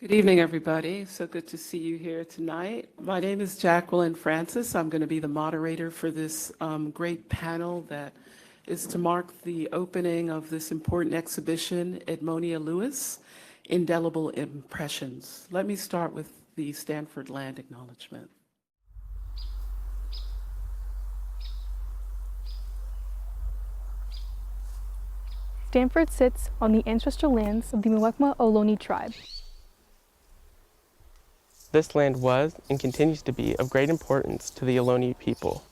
Good evening, everybody. So good to see you here tonight. My name is Jacqueline Francis. I'm going to be the moderator for this great panel that is to mark the opening of this important exhibition, Edmonia Lewis, Indelible Impressions. Let me start with the Stanford Land Acknowledgement. Stanford sits on the ancestral lands of the Muwekma Ohlone tribe. This land was and continues to be of great importance to the Ohlone people.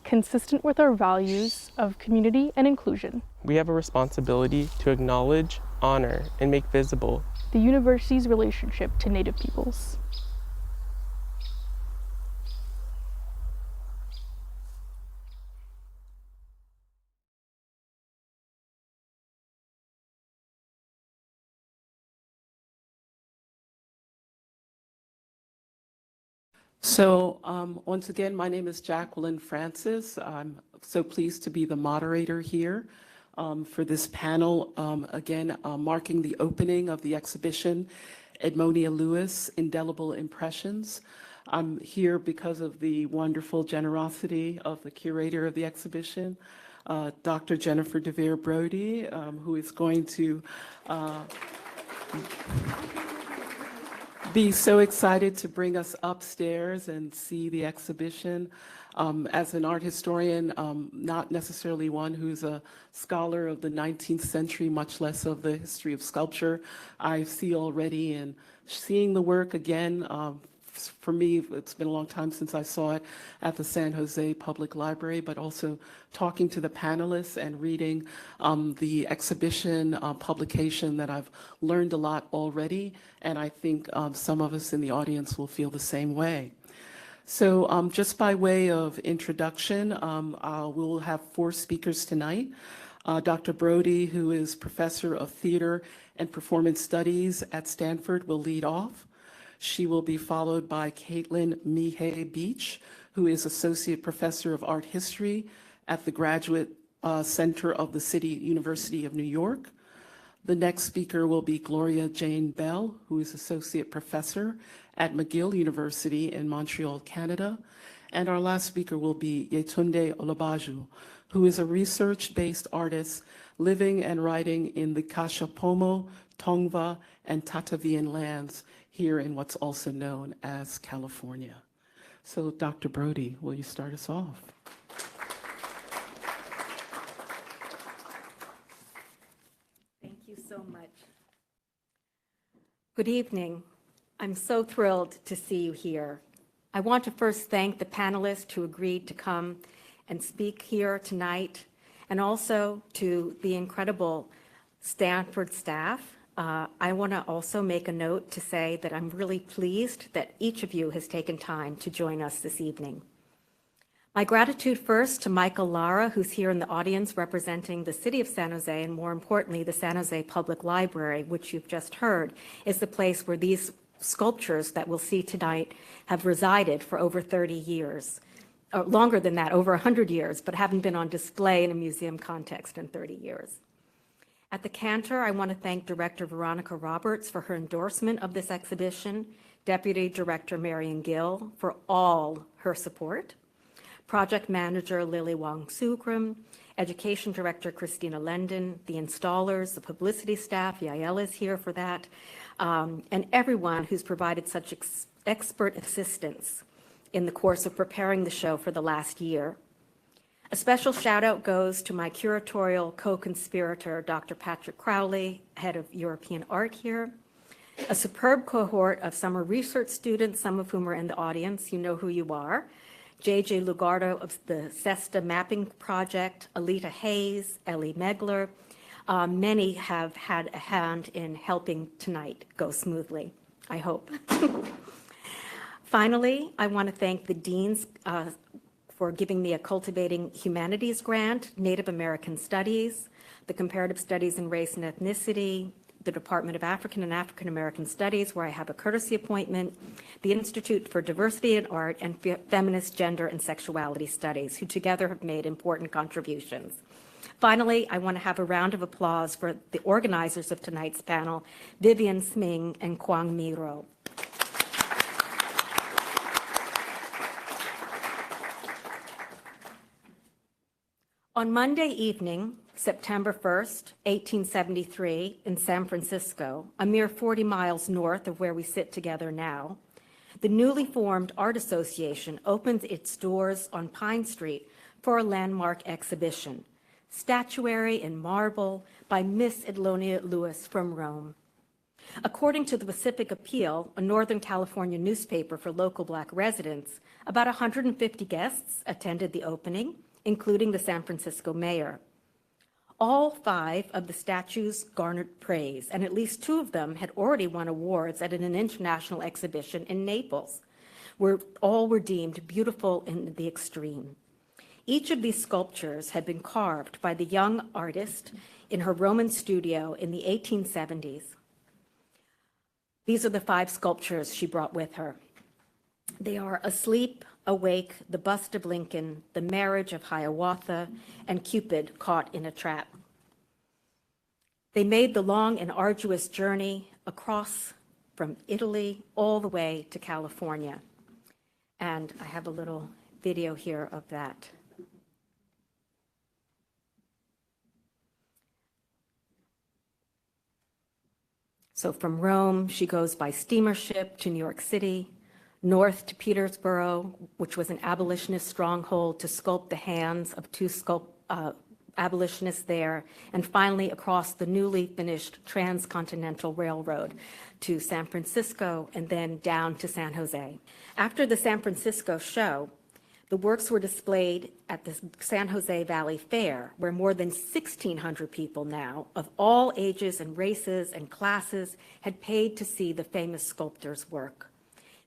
Consistent with our values of community and inclusion, We have a responsibility to acknowledge, honor, and make visible the university's relationship to Native peoples. So once again, my name is Jacqueline Francis. I'm so pleased to be the moderator here for this panel, marking the opening of the exhibition, Edmonia Lewis, Indelible Impressions. I'm here because of the wonderful generosity of the curator of the exhibition, Dr. Jennifer DeVere Brody, who is going to be so excited to bring us upstairs and see the exhibition. As an art historian, not necessarily one who's a scholar of the 19th century, much less of the history of sculpture, I see already in seeing the work again. For me, it's been a long time since I saw it at the San Jose Public Library, but also talking to the panelists and reading the exhibition publication that I've learned a lot already, and I think some of us in the audience will feel the same way. So just by way of introduction, we'll have 4 speakers tonight. Dr. Brody, who is Professor of Theater and Performance Studies at Stanford, will lead off. She will be followed by Caitlin Mihai Beach, who is Associate Professor of Art History at the Graduate Center of the City University of New York. The next speaker will be Gloria Jane Bell, who is Associate Professor at McGill University in Montreal, Canada. And our last speaker will be Yetunde Olabaju, who is a research-based artist living and writing in the Kashapomo, Tongva, and Tatavian lands here in what's also known as California. So Dr. Brody, will you start us off? Thank you so much. Good evening. I'm so thrilled to see you here. I want to first thank the panelists who agreed to come and speak here tonight, and also to the incredible Stanford staff. I want to also make a note to say that I'm really pleased that each of you has taken time to join us this evening. My gratitude first to Michael Lara, who's here in the audience representing the city of San Jose, and more importantly, the San Jose Public Library, which you've just heard, is the place where these sculptures that we'll see tonight have resided for over 30 years. Or longer than that, over 100 years, but haven't been on display in a museum context in 30 years. At the Cantor, I want to thank Director Veronica Roberts for her endorsement of this exhibition, Deputy Director Marion Gill for all her support, Project Manager Lily Wong Sugrum, Education Director Christina Lendon, the installers, the publicity staff, Yael is here for that, and everyone who's provided such expert assistance in the course of preparing the show for the last year. A special shout out goes to my curatorial co-conspirator, Dr. Patrick Crowley, head of European art here, a superb cohort of summer research students, some of whom are in the audience, you know who you are, JJ Lugardo of the CESTA Mapping Project, Alita Hayes, Ellie Megler. Many have had a hand in helping tonight go smoothly, I hope. Finally, I want to thank the deans for giving me a Cultivating Humanities grant, Native American Studies, the Comparative Studies in Race and Ethnicity, the Department of African and African American Studies, where I have a courtesy appointment, the Institute for Diversity in Art, and Feminist Gender and Sexuality Studies, who together have made important contributions. Finally, I want to have a round of applause for the organizers of tonight's panel, Vivian Sming and Kwang Mi-ro. On Monday evening, September 1st, 1873, in San Francisco, a mere 40 miles north of where we sit together now, the newly formed Art Association opens its doors on Pine Street for a landmark exhibition, Statuary in Marble by Miss Edmonia Lewis from Rome. According to the Pacific Appeal, a Northern California newspaper for local Black residents, about 150 guests attended the opening, including the San Francisco mayor. All 5 of the statues garnered praise, and at least 2 of them had already won awards at an international exhibition in Naples, where all were deemed beautiful in the extreme. Each of these sculptures had been carved by the young artist in her Roman studio in the 1870s. These are the 5 sculptures she brought with her. They are Asleep, Awake, the Bust of Lincoln, the Marriage of Hiawatha, and Cupid Caught in a Trap. They made the long and arduous journey across from Italy all the way to California. And I have a little video here of that. So from Rome, she goes by steamer ship to New York City, north to Petersboro, which was an abolitionist stronghold, to sculpt the hands of 2 abolitionists there, and finally across the newly finished transcontinental railroad to San Francisco and then down to San Jose. After the San Francisco show, the works were displayed at the San Jose Valley Fair, where more than 1,600 people now, of all ages and races and classes, had paid to see the famous sculptor's work.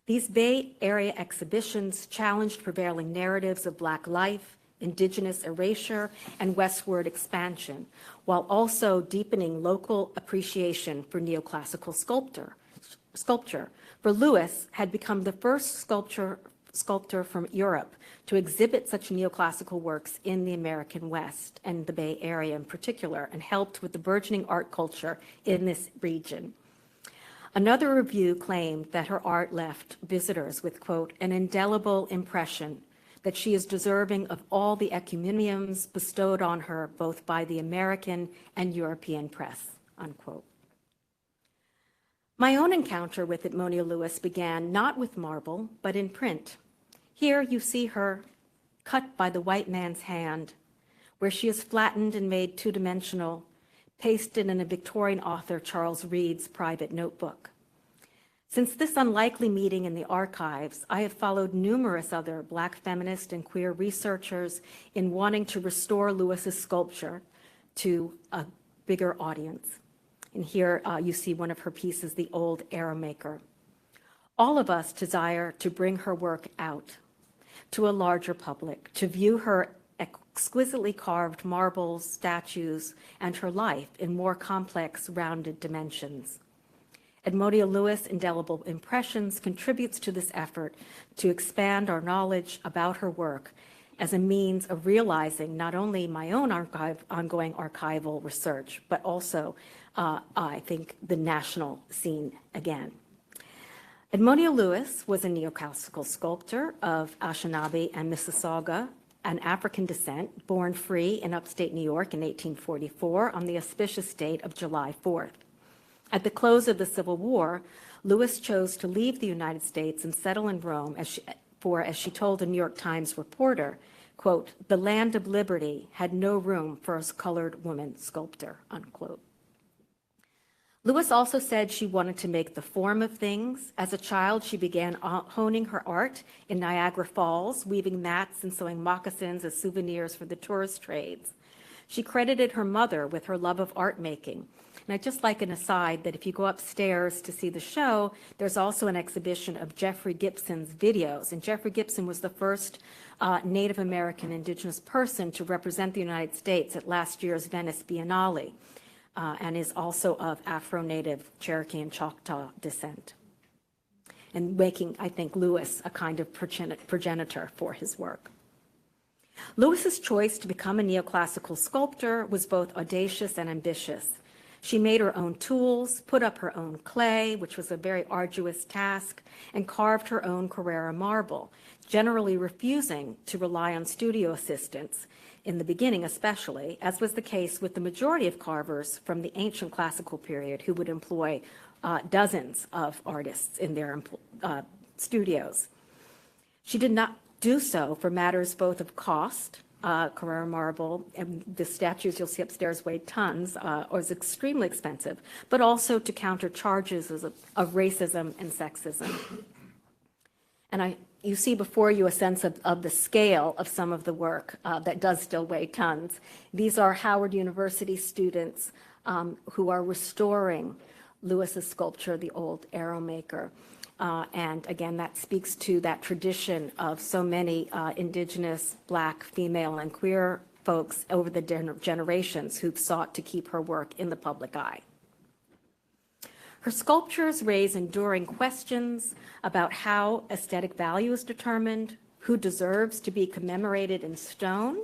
These Bay Area exhibitions challenged prevailing narratives of Black life, indigenous erasure, and westward expansion, while also deepening local appreciation for neoclassical sculpture. For Lewis had become the first sculptor from Europe to exhibit such neoclassical works in the American West and the Bay Area in particular, and helped with the burgeoning art culture in this region. Another review claimed that her art left visitors with, quote, an indelible impression that she is deserving of all the encomiums bestowed on her both by the American and European press, unquote. My own encounter with Edmonia Lewis began not with marble, but in print. Here you see her cut by the white man's hand, where she is flattened and made 2-dimensional, pasted in a Victorian author, Charles Reade's private notebook. Since this unlikely meeting in the archives, I have followed numerous other Black feminist and queer researchers in wanting to restore Lewis's sculpture to a bigger audience. And here you see one of her pieces, The Old Arrow Maker. All of us desire to bring her work out to a larger public, to view her exquisitely carved marbles, statues, and her life in more complex, rounded dimensions. Edmonia Lewis' Indelible Impressions contributes to this effort to expand our knowledge about her work as a means of realizing not only my own ongoing archival research, but also, I think, the national scene again. Edmonia Lewis was a neoclassical sculptor of Anishinaabe and Mississauga, an African descent, born free in upstate New York in 1844 on the auspicious date of July 4th. At the close of the Civil War, Lewis chose to leave the United States and settle in Rome as she told a New York Times reporter, quote, the land of liberty had no room for a colored woman sculptor, unquote. Lewis also said she wanted to make the form of things. As a child, she began honing her art in Niagara Falls, weaving mats and sewing moccasins as souvenirs for the tourist trades. She credited her mother with her love of art making. And I'd just like an aside that if you go upstairs to see the show, there's also an exhibition of Jeffrey Gibson's videos. And Jeffrey Gibson was the first Native American indigenous person to represent the United States at last year's Venice Biennale, and is also of Afro-Native Cherokee and Choctaw descent, and making, I think, Lewis a kind of progenitor for his work. Lewis's choice to become a neoclassical sculptor was both audacious and ambitious. She made her own tools, put up her own clay, which was a very arduous task, and carved her own Carrara marble, generally refusing to rely on studio assistants, in the beginning especially, as was the case with the majority of carvers from the ancient classical period who would employ dozens of artists in their studios. She did not do so for matters both of cost. Carrara marble, and the statues you'll see upstairs weigh tons, or is extremely expensive, but also to counter charges of racism and sexism. And you see before you a sense of the scale of some of the work that does still weigh tons. These are Howard University students who are restoring Lewis's sculpture, The Old Arrow Maker. And again, that speaks to that tradition of so many indigenous, Black, female, and queer folks over the generations who've sought to keep her work in the public eye. Her sculptures raise enduring questions about how aesthetic value is determined, who deserves to be commemorated in stone,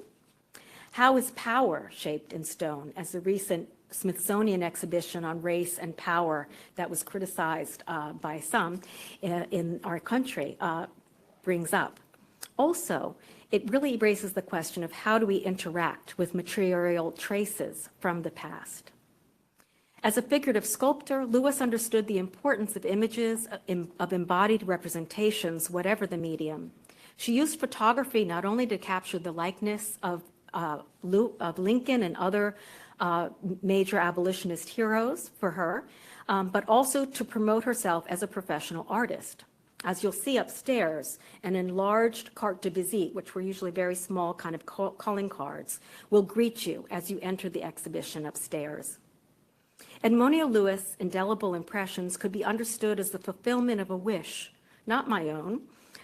how is power shaped in stone, as the recent Smithsonian exhibition on race and power that was criticized by some in our country brings up. Also, it really raises the question of how do we interact with material traces from the past. As a figurative sculptor, Lewis understood the importance of images, of embodied representations, whatever the medium. She used photography not only to capture the likeness of Lincoln and other major abolitionist heroes for her, but also to promote herself as a professional artist. As you'll see upstairs, an enlarged carte de visite, which were usually very small kind of calling cards, will greet you as you enter the exhibition upstairs. Edmonia Lewis' Indelible Impressions could be understood as the fulfillment of a wish, not my own,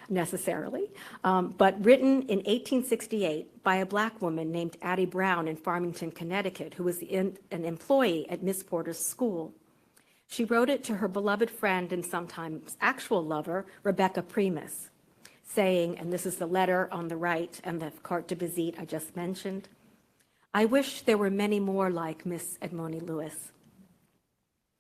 necessarily, but written in 1868 by a Black woman named Addie Brown in Farmington, Connecticut, who was an employee at Miss Porter's school. She wrote it to her beloved friend and sometimes actual lover, Rebecca Primus, saying, and this is the letter on the right and the carte de visite I just mentioned, "I wish there were many more like Miss Edmonia Lewis.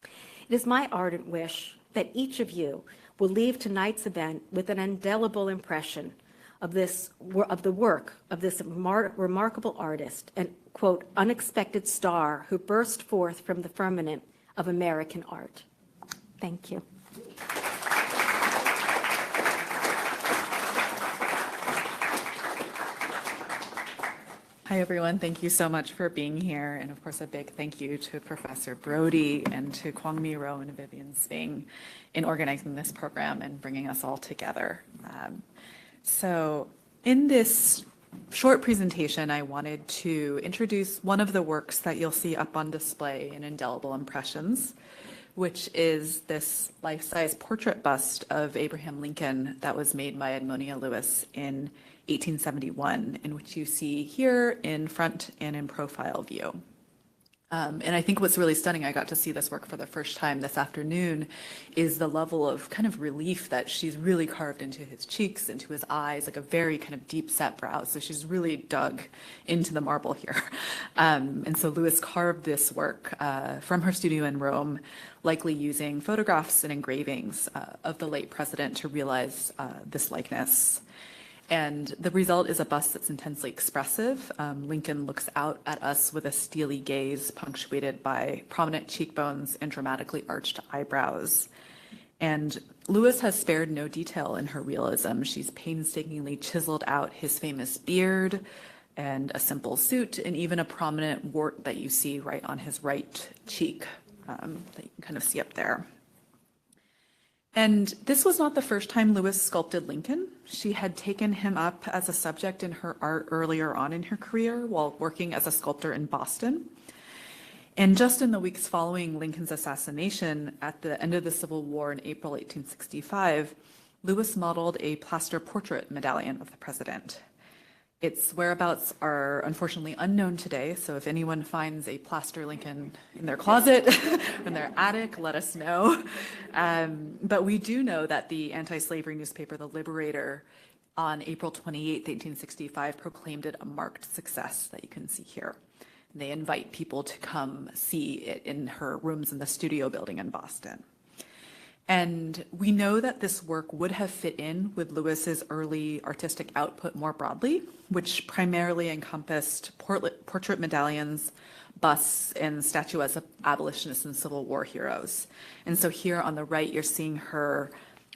It is my ardent wish that each of you will leave tonight's event with an indelible impression of the work of this remarkable artist and, quote, unexpected star who burst forth from the firmament of American art." Thank you. Hi, everyone. Thank you so much for being here. And of course, a big thank you to Professor Brody and to Kwangmi Rowe and Vivian Sping in organizing this program and bringing us all together. So in this short presentation, I wanted to introduce one of the works that you'll see up on display in Indelible Impressions, which is this life-size portrait bust of Abraham Lincoln that was made by Edmonia Lewis in 1871, in which you see here in front and in profile view. And I think what's really stunning, I got to see this work for the first time this afternoon, is the level of kind of relief that she's really carved into his cheeks, into his eyes, like a very kind of deep set brow. So she's really dug into the marble here. And so Lewis carved this work from her studio in Rome, likely using photographs and engravings of the late president to realize this likeness. And the result is a bust that's intensely expressive. Lincoln looks out at us with a steely gaze punctuated by prominent cheekbones and dramatically arched eyebrows. And Lewis has spared no detail in her realism. She's painstakingly chiseled out his famous beard and a simple suit and even a prominent wart that you see right on his right cheek that you can kind of see up there. And this was not the first time Lewis sculpted Lincoln. She had taken him up as a subject in her art earlier on in her career while working as a sculptor in Boston. And just in the weeks following Lincoln's assassination at the end of the Civil War in April 1865, Lewis modeled a plaster portrait medallion of the president. Its whereabouts are unfortunately unknown today, so if anyone finds a plaster Lincoln in their closet, in their attic, let us know. But we do know that the anti-slavery newspaper, The Liberator, on April 28, 1865, proclaimed it a marked success that you can see here. And they invite people to come see it in her rooms in the studio building in Boston. And we know that this work would have fit in with Lewis's early artistic output more broadly, which primarily encompassed portrait medallions, busts, and statuettes of abolitionists and Civil War heroes. And so here on the right, you're seeing her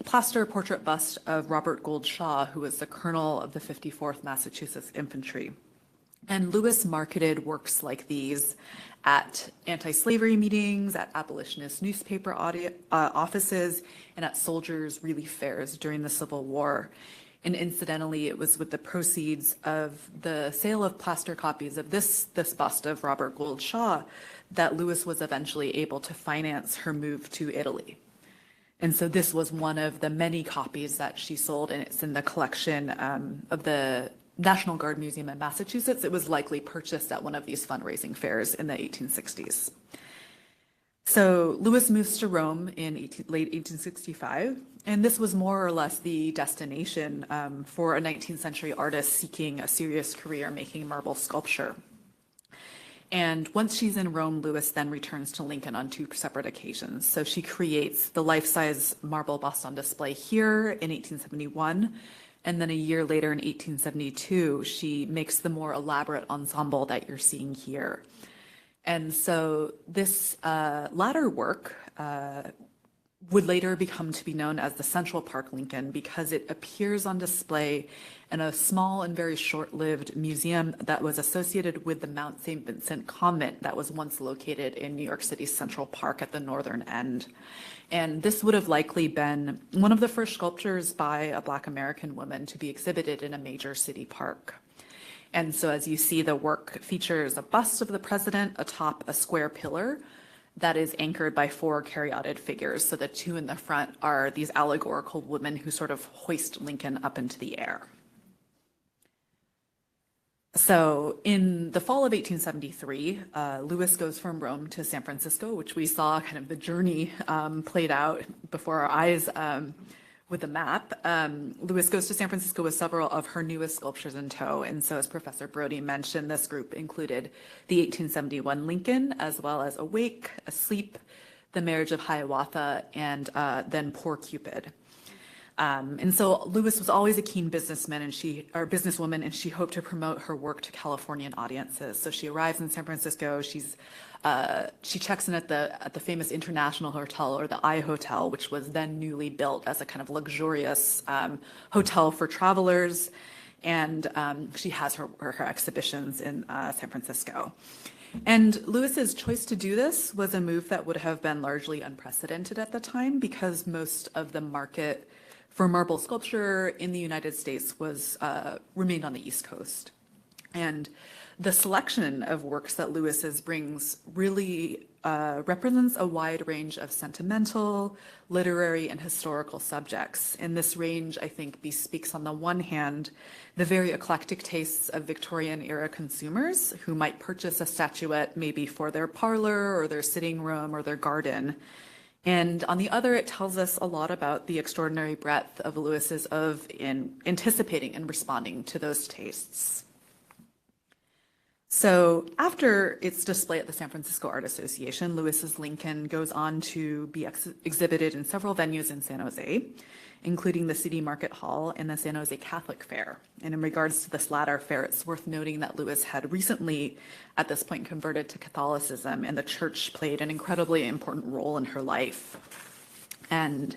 plaster portrait bust of Robert Gould Shaw, who was the colonel of the 54th Massachusetts Infantry. And Lewis marketed works like these at anti-slavery meetings, at abolitionist newspaper offices, and at soldiers' relief fairs during the Civil War. And incidentally, it was with the proceeds of the sale of plaster copies of this bust of Robert Gould Shaw that Lewis was eventually able to finance her move to Italy. And so this was one of the many copies that she sold, and it's in the collection of the National Guard Museum in Massachusetts. It was likely purchased at one of these fundraising fairs in the 1860s. So Lewis moves to Rome in late 1865, and this was more or less the destination for a 19th century artist seeking a serious career making marble sculpture. And once she's in Rome, Lewis then returns to Lincoln on 2 separate occasions. So she creates the life-size marble bust on display here in 1871, and then a year later in 1872, she makes the more elaborate ensemble that you're seeing here. And so this latter work would later become to be known as the Central Park Lincoln because it appears on display in a small and very short-lived museum that was associated with the Mount St. Vincent Convent that was once located in New York City's Central Park at the northern end. And this would have likely been one of the first sculptures by a Black American woman to be exhibited in a major city park. And so as you see, the work features a bust of the president atop a square pillar that is anchored by 4 caryatid figures. So the 2 in the front are these allegorical women who sort of hoist Lincoln up into the air. So in the fall of 1873, Lewis goes from Rome to San Francisco, which we saw kind of the journey played out before our eyes with the map. Lewis goes to San Francisco with several of her newest sculptures in tow. And so as Professor Brody mentioned, this group included the 1871 Lincoln, as well as Awake, Asleep, The Marriage of Hiawatha, and then Poor Cupid. And so Lewis was always a keen businesswoman, and she hoped to promote her work to Californian audiences. So she arrives in San Francisco. She checks in at the famous International Hotel, or the I Hotel, which was then newly built as a kind of luxurious hotel for travelers. And she has her exhibitions in San Francisco. And Lewis's choice to do this was a move that would have been largely unprecedented at the time because most of the market for marble sculpture in the United States was remained on the East Coast. And the selection of works that Lewis's brings really represents a wide range of sentimental, literary, and historical subjects. And this range, I think, bespeaks on the one hand the very eclectic tastes of Victorian-era consumers who might purchase a statuette maybe for their parlor or their sitting room or their garden. And on the other, it tells us a lot about the extraordinary breadth of Lewis's in anticipating and responding to those tastes. So after its display at the San Francisco Art Association, Lewis's Lincoln goes on to be exhibited in several venues in San Jose, including the City Market Hall and the San Jose Catholic Fair. And in regards to this latter fair, it's worth noting that Lewis had recently, at this point, converted to Catholicism, and the church played an incredibly important role in her life. And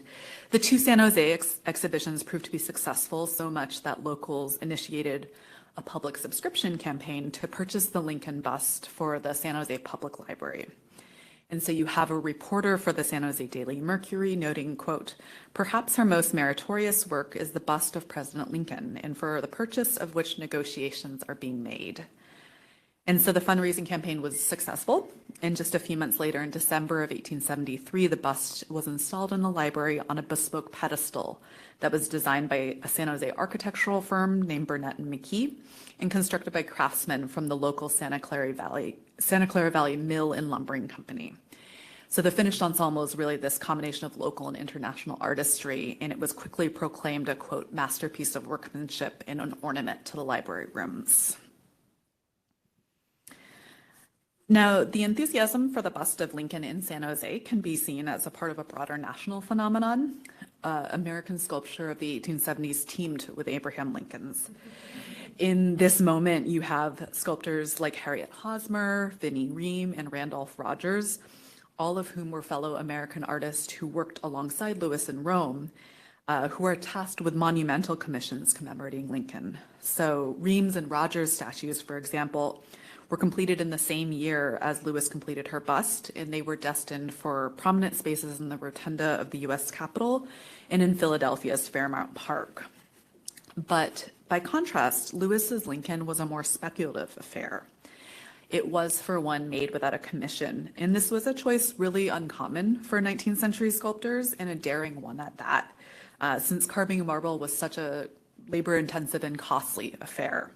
the 2 San Jose exhibitions proved to be successful, so much that locals initiated a public subscription campaign to purchase the Lincoln bust for the San Jose Public Library. And so you have a reporter for the San Jose Daily Mercury noting, quote, "Perhaps her most meritorious work is the bust of President Lincoln, and for the purchase of which negotiations are being made." And so the fundraising campaign was successful. And just a few months later, in December of 1873, the bust was installed in the library on a bespoke pedestal that was designed by a San Jose architectural firm named Burnett and McKee and constructed by craftsmen from the local Santa Clara Valley Mill and Lumbering Company. So the finished ensemble is really this combination of local and international artistry, and it was quickly proclaimed a, quote, masterpiece of workmanship and an ornament to the library rooms. Now, the enthusiasm for the bust of Lincoln in San Jose can be seen as a part of a broader national phenomenon. American sculpture of the 1870s teamed with Abraham Lincoln's. In this moment, you have sculptors like Harriet Hosmer, Vinnie Ream, and Randolph Rogers, all of whom were fellow American artists who worked alongside Lewis in Rome, who are tasked with monumental commissions commemorating Lincoln. So Ream's and Rogers' statues, for example, were completed in the same year as Lewis completed her bust, and they were destined for prominent spaces in the rotunda of the U.S. Capitol and in Philadelphia's Fairmount Park. But by contrast, Lewis's Lincoln was a more speculative affair. It was, for one, made without a commission, and this was a choice really uncommon for 19th century sculptors, and a daring one at that, since carving marble was such a labor-intensive and costly affair.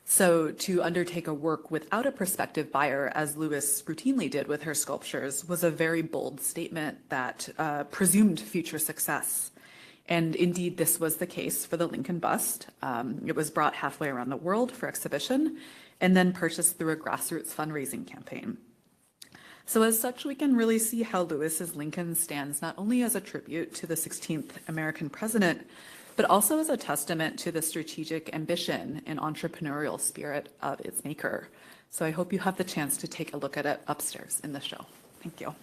So to undertake a work without a prospective buyer, as Lewis routinely did with her sculptures, was a very bold statement that presumed future success. And indeed, this was the case for the Lincoln bust. It was brought halfway around the world for exhibition and then purchased through a grassroots fundraising campaign. So as such, we can really see how Lewis's Lincoln stands not only as a tribute to the 16th American president, but also as a testament to the strategic ambition and entrepreneurial spirit of its maker. So I hope you have the chance to take a look at it upstairs in the show. Thank you.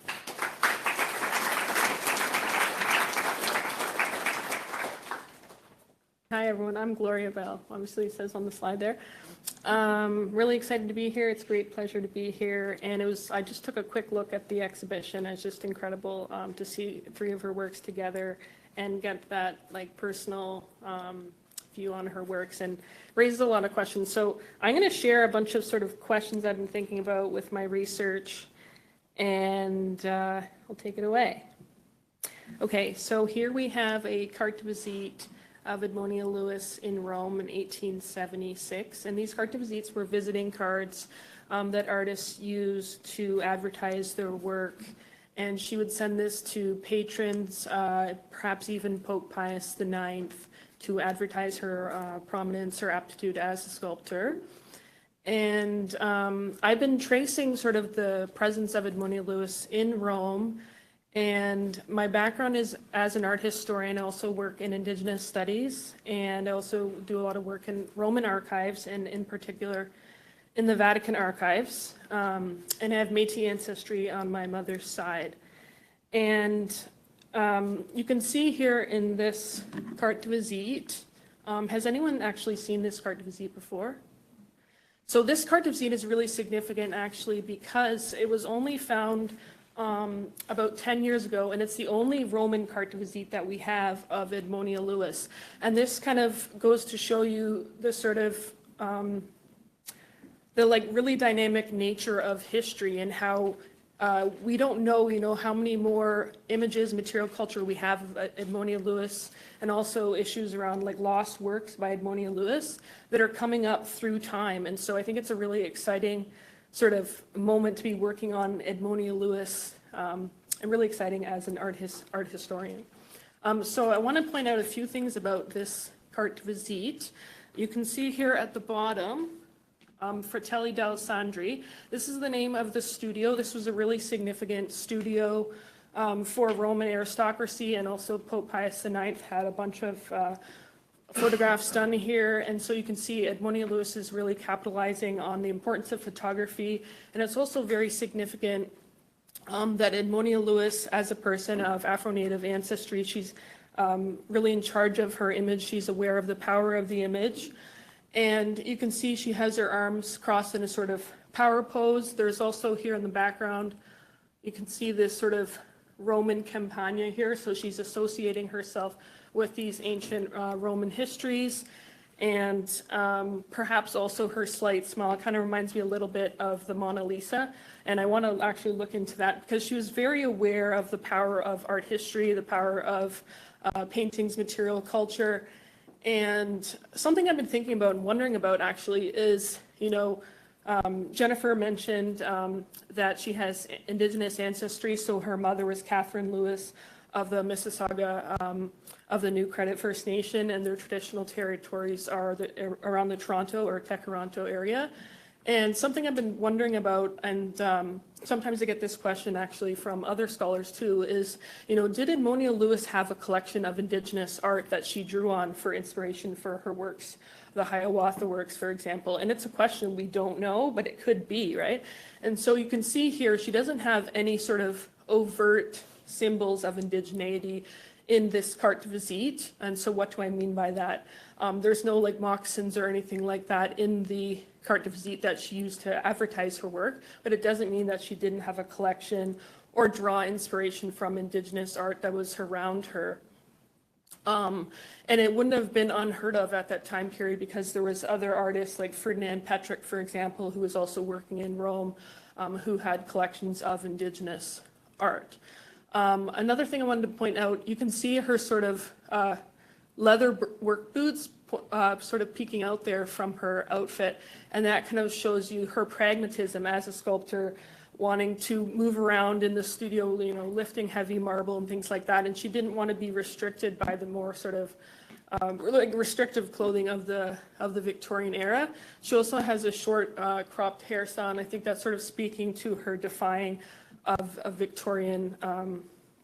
Hi, everyone. I'm Gloria Bell. Obviously, it says on the slide there. Really excited to be here. It's a great pleasure to be here. And I just took a quick look at the exhibition. It's just incredible to see three of her works together and get that personal view on her works, and raises a lot of questions. So I'm going to share a bunch of sort of questions I've been thinking about with my research, and I'll take it away. Okay, so here we have a carte de visite of Edmonia Lewis in Rome in 1876, and these carte de visites were visiting cards that artists used to advertise their work. And she would send this to patrons, perhaps even Pope Pius IX, to advertise her prominence or aptitude as a sculptor. And I've been tracing sort of the presence of Edmonia Lewis in Rome. And my background is as an art historian. I also work in Indigenous studies, and I also do a lot of work in Roman archives, and in particular in the Vatican archives, and I have Métis ancestry on my mother's side. And you can see here in this carte de visite, has anyone actually seen this carte de visite before? So this carte de visite is really significant actually because it was only found about 10 years ago, and it's the only Roman carte de visite that we have of Edmonia Lewis. And this kind of goes to show you the sort of the really dynamic nature of history, and how we don't know, how many more images, material culture we have of Edmonia Lewis, and also issues around lost works by Edmonia Lewis that are coming up through time. And so I think it's a really exciting sort of moment to be working on Edmonia Lewis, and really exciting as an art historian. So I want to point out a few things about this carte de visite. You can see here at the bottom, Fratelli d'Alessandri. This is the name of the studio. This was a really significant studio for Roman aristocracy, and also Pope Pius IX had a bunch of photographs done here. And so you can see Edmonia Lewis is really capitalizing on the importance of photography. And it's also very significant that Edmonia Lewis, as a person of Afro-Native ancestry, she's really in charge of her image. She's aware of the power of the image. And you can see she has her arms crossed in a sort of power pose. There's also here in the background, you can see this sort of Roman campagna here. So she's associating herself with these ancient Roman histories, and perhaps also her slight smile. It kind of reminds me a little bit of the Mona Lisa. And I want to actually look into that because she was very aware of the power of art history, the power of paintings, material culture. And something I've been thinking about and wondering about actually is, Jennifer mentioned that she has Indigenous ancestry, so her mother was Catherine Lewis of the Mississauga of the New Credit First Nation, and their traditional territories are around the Toronto or Tekaronto area. And something I've been wondering about, and sometimes I get this question actually from other scholars too, is, did Edmonia Lewis have a collection of Indigenous art that she drew on for inspiration for her works? The Hiawatha works, for example. And it's a question we don't know, but it could be, right? And so you can see here, she doesn't have any sort of overt symbols of indigeneity in this carte de visite. And so what do I mean by that? There's no like moccasins or anything like that in the carte de visite that she used to advertise her work, but it doesn't mean that she didn't have a collection or draw inspiration from Indigenous art that was around her. And it wouldn't have been unheard of at that time period because there was other artists like Ferdinand Petrick, for example, who was also working in Rome, who had collections of Indigenous art. Another thing I wanted to point out, you can see her sort of leather work boots sort of peeking out there from her outfit, and that kind of shows you her pragmatism as a sculptor, wanting to move around in the studio, lifting heavy marble and things like that, and she didn't want to be restricted by the more sort of like restrictive clothing of the Victorian era. She also has a short cropped hairstyle, and I think that's sort of speaking to her defying of Victorian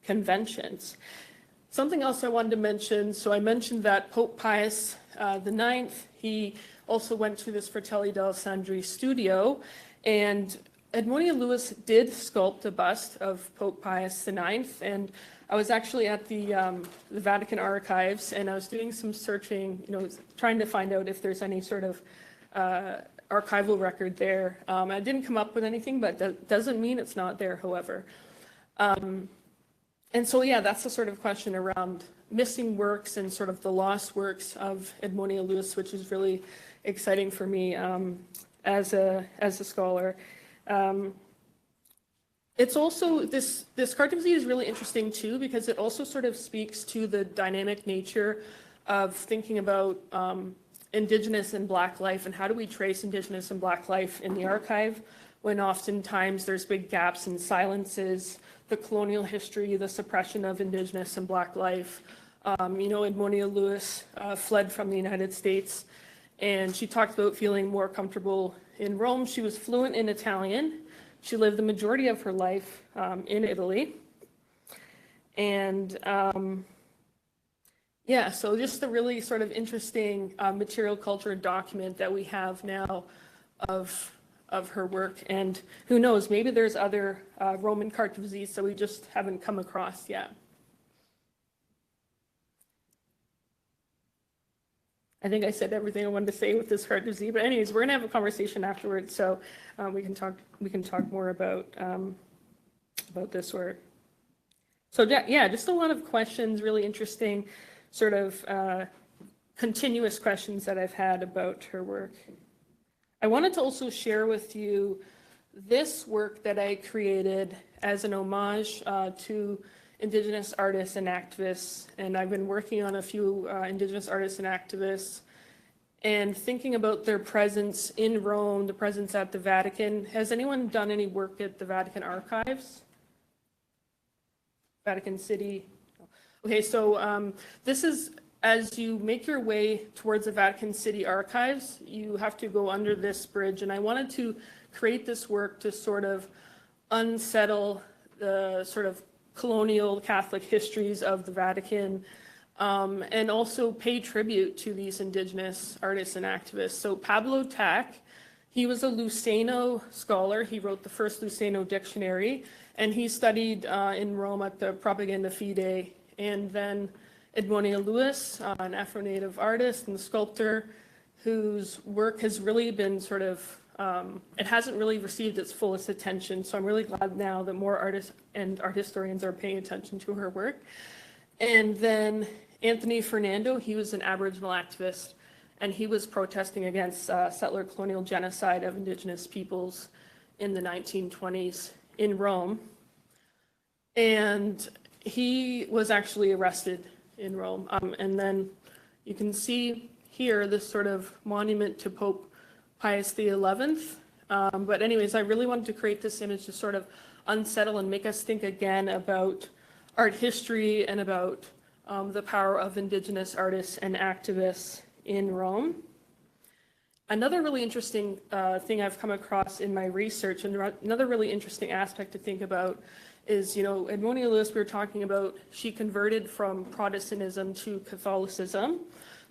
conventions. Something else I wanted to mention, so I mentioned that Pope Pius IX, he also went to this Fratelli d'Alessandri studio, and Edmonia Lewis did sculpt a bust of Pope Pius IX, and I was actually at the Vatican archives, and I was doing some searching, trying to find out if there's any sort of archival record there. I didn't come up with anything, but that doesn't mean it's not there, however. And so, yeah, that's the sort of question around missing works and sort of the lost works of Edmonia Lewis, which is really exciting for me as a scholar. It's also, this carte de visite is really interesting too, because it also sort of speaks to the dynamic nature of thinking about Indigenous and Black life, and how do we trace Indigenous and Black life in the archive when oftentimes there's big gaps and silences, the colonial history, the suppression of Indigenous and Black life. Edmonia Lewis fled from the United States, and she talked about feeling more comfortable in Rome. She was fluent in Italian. She lived the majority of her life in Italy. And yeah, so just a really sort of interesting material culture document that we have now of her work. And who knows, maybe there's other Roman carte de visites that we just haven't come across yet. I think I said everything I wanted to say with this carte de visite, but anyways, we're gonna have a conversation afterwards, so we can talk more about this work. So yeah, just a lot of questions, really interesting sort of continuous questions that I've had about her work. I wanted to also share with you this work that I created as an homage to Indigenous artists and activists, and I've been working on a few Indigenous artists and activists and thinking about their presence in Rome, the presence at the Vatican. Has anyone done any work at the Vatican archives? Vatican City? Okay, so this is, as you make your way towards the Vatican City archives, you have to go under this bridge, and I wanted to create this work to sort of unsettle the sort of colonial Catholic histories of the Vatican, and also pay tribute to these Indigenous artists and activists. So Pablo Tack, he was a Luceno scholar. He wrote the first Luceno dictionary, and he studied in Rome at the Propaganda Fide. And then Edmonia Lewis, an Afro-Native artist and sculptor whose work has really been sort of, it hasn't really received its fullest attention. So I'm really glad now that more artists and art historians are paying attention to her work. And then Anthony Fernando, he was an Aboriginal activist, and he was protesting against settler colonial genocide of Indigenous peoples in the 1920s in Rome. And he was actually arrested in Rome. And then you can see here this sort of monument to Pope Pius XI. But anyways, I really wanted to create this image to sort of unsettle and make us think again about art history and about the power of Indigenous artists and activists in Rome. Another really interesting thing I've come across in my research, and another really interesting aspect to think about is, Edmonia Lewis, we were talking about, she converted from Protestantism to Catholicism.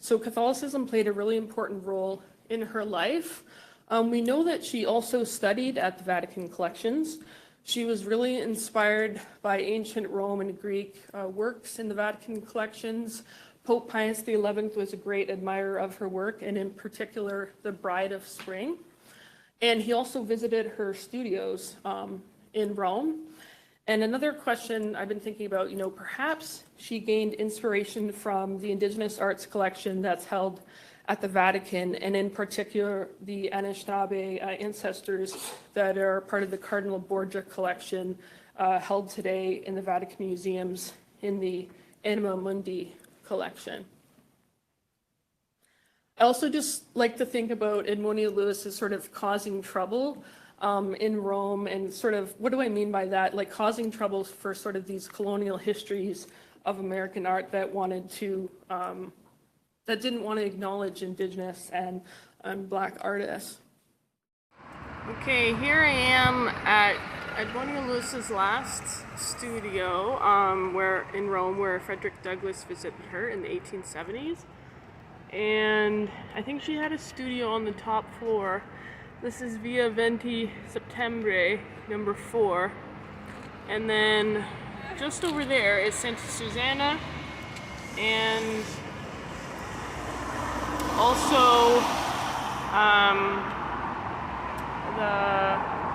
So Catholicism played a really important role in her life. We know that she also studied at the Vatican collections. She was really inspired by ancient Rome and Greek works in the Vatican collections. Pope Pius XI was a great admirer of her work, and in particular, the Bride of Spring. And he also visited her studios in Rome. And another question I've been thinking about, perhaps she gained inspiration from the Indigenous arts collection that's held at the Vatican, and in particular, the Anishinaabe ancestors that are part of the Cardinal Borgia collection held today in the Vatican museums in the Anima Mundi collection. I also just like to think about Edmonia Lewis as sort of causing trouble in Rome, and sort of, what do I mean by that? Like causing trouble for sort of these colonial histories of American art that wanted to, that didn't want to acknowledge Indigenous and Black artists. Okay, here I am at Edmonia Lewis's last studio, where in Rome, where Frederick Douglass visited her in the 1870s. And I think she had a studio on the top floor. This is Via 20 Settembre, number 4. And then just over there is Santa Susanna, and also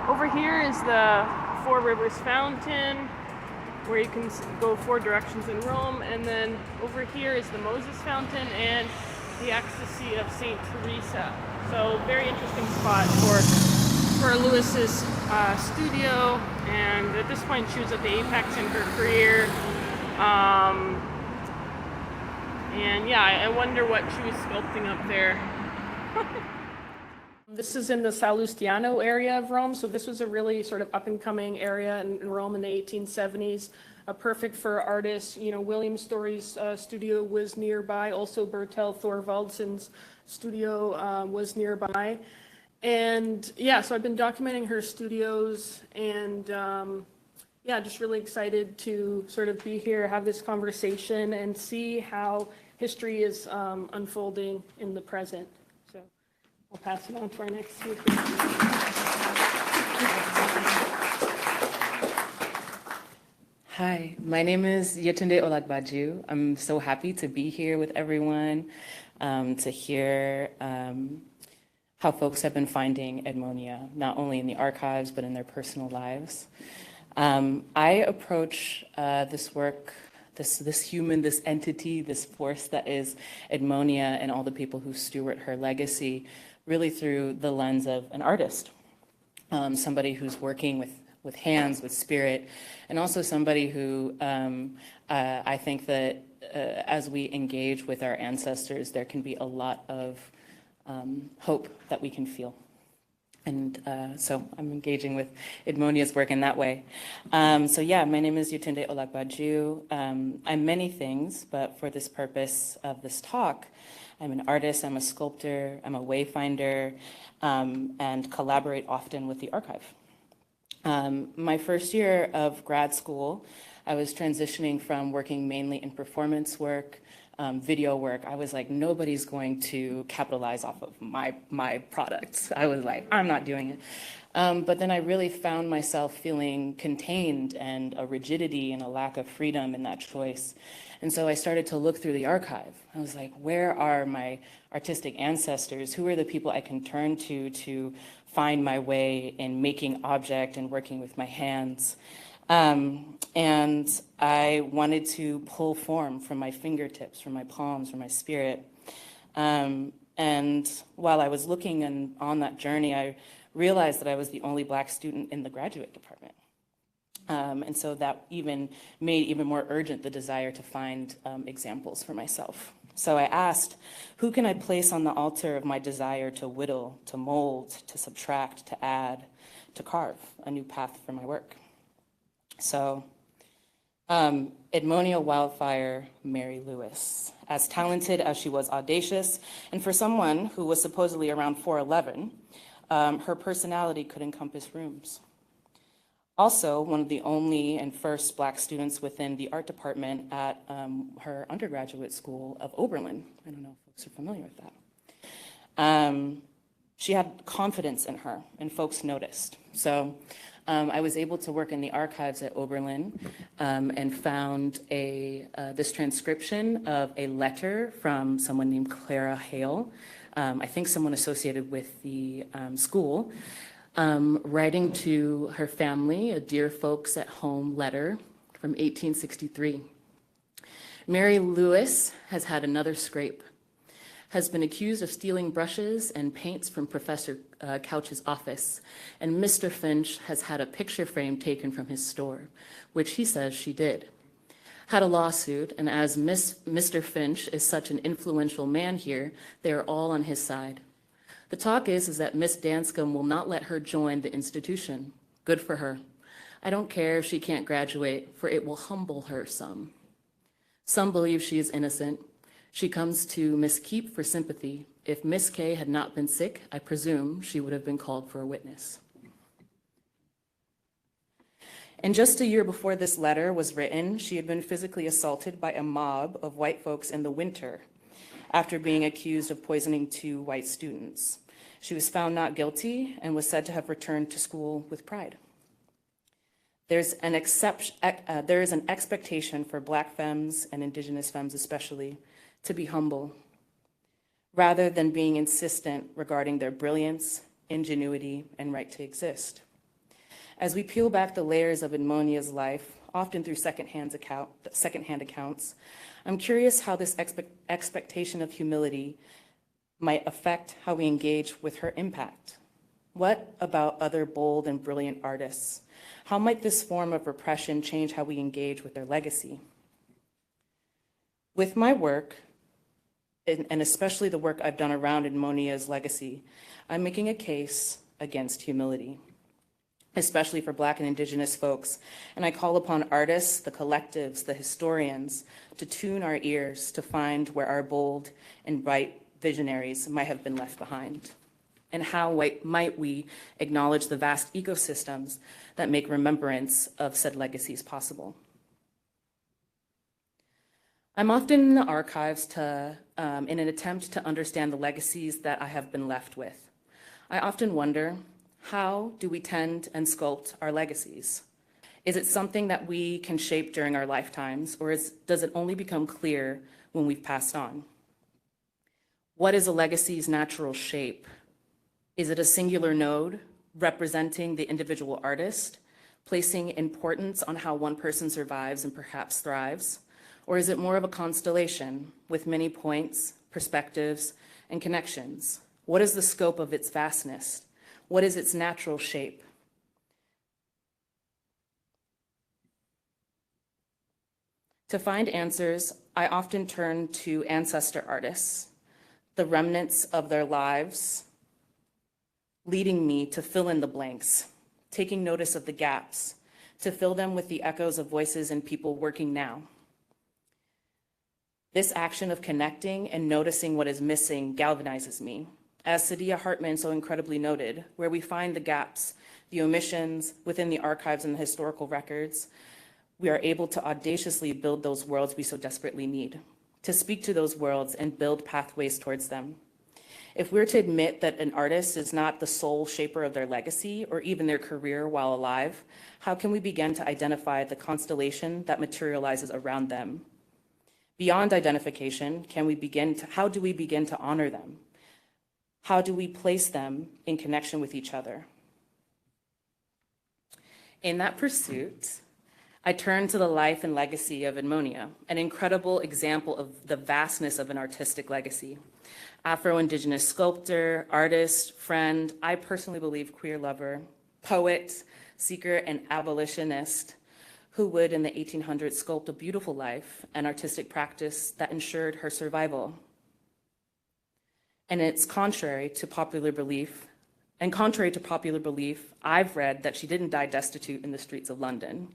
over here is the Four Rivers Fountain, where you can go 4 directions in Rome, and then over here is the Moses Fountain and the Ecstasy of Saint Teresa. So very interesting spot for Lewis's studio, and at this point she was at the apex in her career. And yeah, I wonder what she was sculpting up there. This is in the Sallustiano area of Rome, so this was a really sort of up-and-coming area in Rome in the 1870s, perfect for artists. William Story's studio was nearby, also Bertel Thorvaldson's studio was nearby. And yeah, so I've been documenting her studios, and yeah, just really excited to sort of be here, have this conversation, and see how history is unfolding in the present. So I'll pass it on to our next speaker. Hi, my name is Yetunde Olagbaju. I'm so happy to be here with everyone, to hear how folks have been finding Edmonia, not only in the archives, but in their personal lives. I approach this work, this human, this entity, this force that is Edmonia and all the people who steward her legacy, really through the lens of an artist, somebody who's working with hands, with spirit, and also somebody who I think that as we engage with our ancestors, there can be a lot of hope that we can feel. And so I'm engaging with Edmonia's work in that way. So yeah, my name is Yetunde Olagbaju. I'm many things, but for this purpose of this talk, I'm an artist, I'm a sculptor, I'm a wayfinder, and collaborate often with the archive. My first year of grad school, I was transitioning from working mainly in performance work, video work. I was like, nobody's going to capitalize off of my products. I was like, I'm not doing it. But then I really found myself feeling contained and a rigidity and a lack of freedom in that choice. And so I started to look through the archive. I was like, where are my artistic ancestors? Who are the people I can turn to find my way in making object and working with my hands? And I wanted to pull form from my fingertips, from my palms, from my spirit. And while I was looking and on that journey, I realized that I was the only Black student in the graduate department. And so that even made even more urgent the desire to find examples for myself. So I asked, who can I place on the altar of my desire to whittle, to mold, to subtract, to add, to carve a new path for my work? So Edmonia Wildfire Mary Lewis, as talented as she was audacious, and for someone who was supposedly around 4'11", her personality could encompass rooms. Also, one of the only and first Black students within the art department at her undergraduate school of Oberlin. I don't know if folks are familiar with that. She had confidence in her, and folks noticed. So I was able to work in the archives at Oberlin and found this transcription of a letter from someone named Clara Hale, I think someone associated with the school, writing to her family, a Dear Folks at Home letter from 1863. Mary Lewis has had another scrape, has been accused of stealing brushes and paints from Professor Couch's office, and Mr. Finch has had a picture frame taken from his store, which he says she did. Had a lawsuit, and as Mr. Finch is such an influential man here, they are all on his side. The talk is that Miss Danscombe will not let her join the institution. Good for her. I don't care if she can't graduate, for it will humble her some. Some believe she is innocent. She comes to Miss Keep for sympathy. If Miss K had not been sick, I presume she would have been called for a witness. And just a year before this letter was written, she had been physically assaulted by a mob of white folks in the winter after being accused of poisoning 2 white students. She was found not guilty and was said to have returned to school with pride. There is an expectation for Black femmes and Indigenous femmes especially to be humble, rather than being insistent regarding their brilliance, ingenuity, and right to exist. As we peel back the layers of Edmonia's life, often through secondhand accounts, I'm curious how this expectation of humility might affect how we engage with her impact. What about other bold and brilliant artists? How might this form of repression change how we engage with their legacy? With my work, and especially the work I've done around Edmonia's legacy, I'm making a case against humility, especially for Black and Indigenous folks. And I call upon artists, the collectives, the historians, to tune our ears to find where our bold and bright visionaries might have been left behind. And how might we acknowledge the vast ecosystems that make remembrance of said legacies possible? I'm often in the archives in an attempt to understand the legacies that I have been left with. I often wonder, how do we tend and sculpt our legacies? Is it something that we can shape during our lifetimes, or does it only become clear when we've passed on? What is a legacy's natural shape? Is it a singular node representing the individual artist, placing importance on how one person survives and perhaps thrives? Or is it more of a constellation with many points, perspectives, and connections? What is the scope of its vastness? What is its natural shape? To find answers, I often turn to ancestor artists, the remnants of their lives, leading me to fill in the blanks, taking notice of the gaps, to fill them with the echoes of voices and people working now. This action of connecting and noticing what is missing galvanizes me. As Saidiya Hartman so incredibly noted, where we find the gaps, the omissions within the archives and the historical records, we are able to audaciously build those worlds we so desperately need, to speak to those worlds and build pathways towards them. If we're to admit that an artist is not the sole shaper of their legacy or even their career while alive, how can we begin to identify the constellation that materializes around them? Beyond identification, how do we begin to honor them? How do we place them in connection with each other? In that pursuit, I turn to the life and legacy of Edmonia, an incredible example of the vastness of an artistic legacy. Afro-Indigenous sculptor, artist, friend, I personally believe queer lover, poet, seeker, and abolitionist, who would in the 1800s sculpt a beautiful life and artistic practice that ensured her survival. And it's contrary to popular belief, I've read that she didn't die destitute in the streets of London.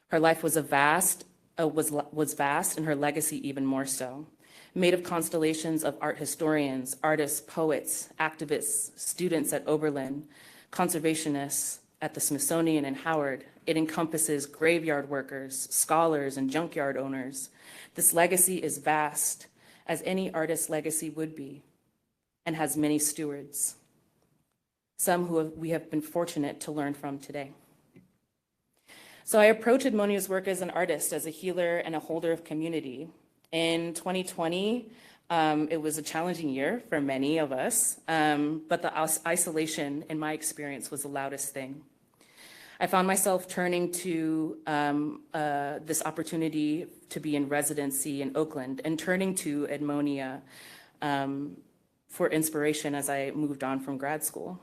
Her life was vast, and her legacy even more so, made of constellations of art historians, artists, poets, activists, students at Oberlin, conservationists at the Smithsonian and Howard. It encompasses graveyard workers, scholars, and junkyard owners. This legacy is vast, as any artist's legacy would be, and has many stewards, some who we have been fortunate to learn from today. So I approach Edmonia's work as an artist, as a healer and a holder of community. In 2020, it was a challenging year for many of us, but the isolation, in my experience, was the loudest thing. I found myself turning to this opportunity to be in residency in Oakland and turning to Edmonia for inspiration as I moved on from grad school.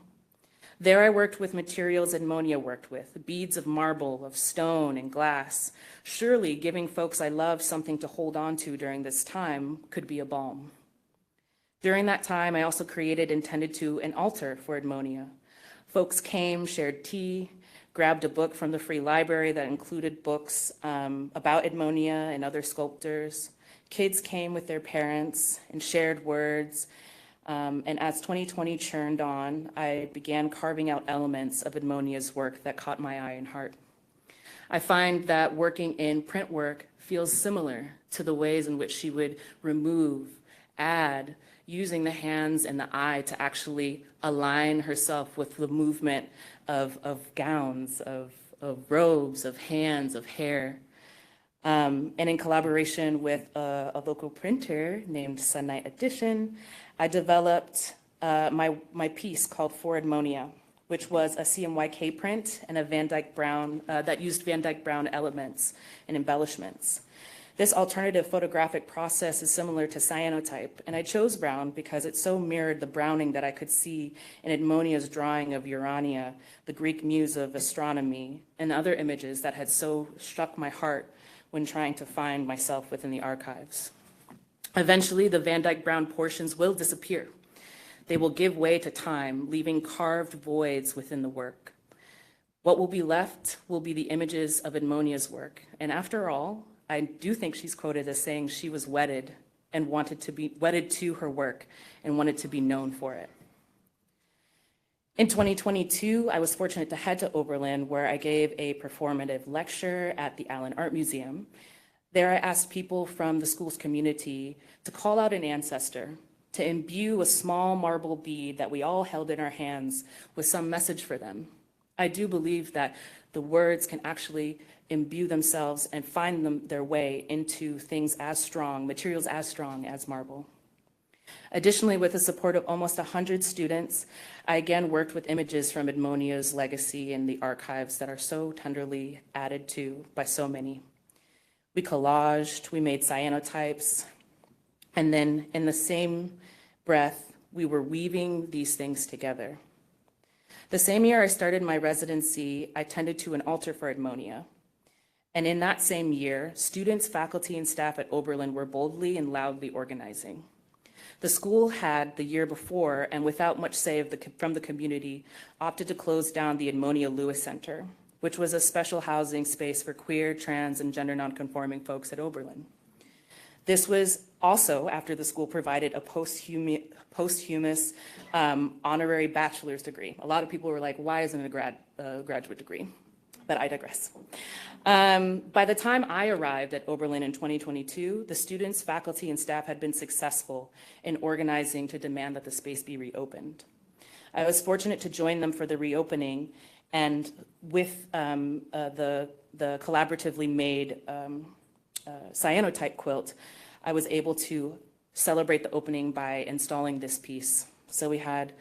There I worked with materials Edmonia worked with, beads of marble, of stone and glass. Surely giving folks I love something to hold on to during this time could be a balm. During that time, I also created and tended to an altar for Edmonia. Folks came, shared tea, grabbed a book from the free library that included books about Edmonia and other sculptors. Kids came with their parents and shared words. And as 2020 churned on, I began carving out elements of Edmonia's work that caught my eye and heart. I find that working in print work feels similar to the ways in which she would remove, add, using the hands and the eye to actually align herself with the movement of gowns, of robes, of hands, of hair. And in collaboration with a local printer named Sunnight Edition, I developed my piece called For Edmonia, which was a CMYK print and a Van Dyke Brown that used Van Dyke Brown elements and embellishments. This alternative photographic process is similar to cyanotype, and I chose brown because it so mirrored the browning that I could see in Edmonia's drawing of Urania, the Greek muse of astronomy, and other images that had so struck my heart when trying to find myself within the archives. Eventually, the Van Dyke Brown portions will disappear. They will give way to time, leaving carved voids within the work. What will be left will be the images of Edmonia's work. And after all, I do think she's quoted as saying she was wedded and wanted to be wedded to her work and wanted to be known for it. In 2022, I was fortunate to head to Oberlin, where I gave a performative lecture at the Allen Art Museum. There I asked people from the school's community to call out an ancestor, to imbue a small marble bead that we all held in our hands with some message for them. I do believe that the words can actually imbue themselves and find their way into things as strong, materials as strong as marble. Additionally, with the support of almost 100 students, I again worked with images from Edmonia's legacy in the archives that are so tenderly added to by so many. We collaged, we made cyanotypes, and then in the same breath, we were weaving these things together. The same year I started my residency, I tended to an altar for Edmonia. And in that same year, students, faculty, and staff at Oberlin were boldly and loudly organizing. The school had, the year before, and without much say from the community, opted to close down the Edmonia Lewis Center, which was a special housing space for queer, trans, and gender nonconforming folks at Oberlin. This was also after the school provided a posthumous honorary bachelor's degree. A lot of people were like, why isn't it a graduate degree? But I digress. By the time I arrived at Oberlin in 2022, the students, faculty, and staff had been successful in organizing to demand that the space be reopened. I was fortunate to join them for the reopening, and with the collaboratively made cyanotype quilt, I was able to celebrate the opening by installing this piece. So we had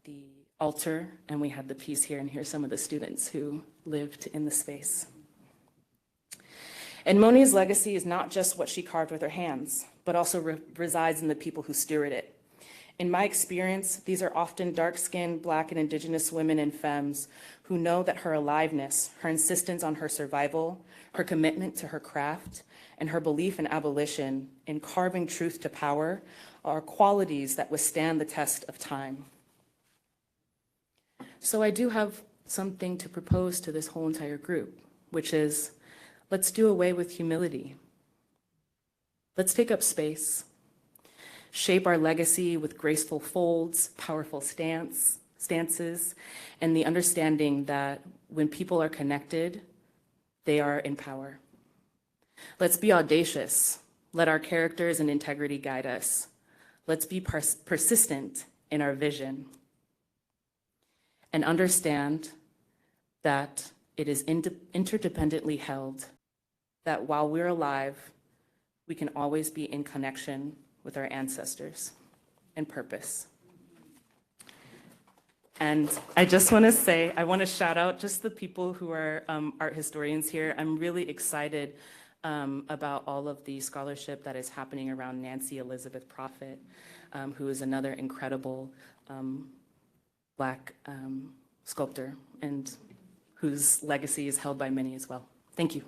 the altar and we had the piece here, and here's some of the students who lived in the space. Edmonia's legacy is not just what she carved with her hands, but also resides in the people who steward it. In my experience, these are often dark-skinned Black and Indigenous women and femmes who know that her aliveness, her insistence on her survival, her commitment to her craft, and her belief in abolition, in carving truth to power, are qualities that withstand the test of time. So I do have something to propose to this whole entire group, which is, let's do away with humility. Let's take up space, shape our legacy with graceful folds, powerful stances, and the understanding that when people are connected, they are in power. Let's be audacious. Let our characters and integrity guide us. Let's be persistent in our vision and understand that it is interdependently held, that while we're alive, we can always be in connection with our ancestors and purpose. And I just want to say, I want to shout out just the people who are art historians here. I'm really excited about all of the scholarship that is happening around Nancy Elizabeth Prophet, who is another incredible Black sculptor and whose legacy is held by many as well. Thank you.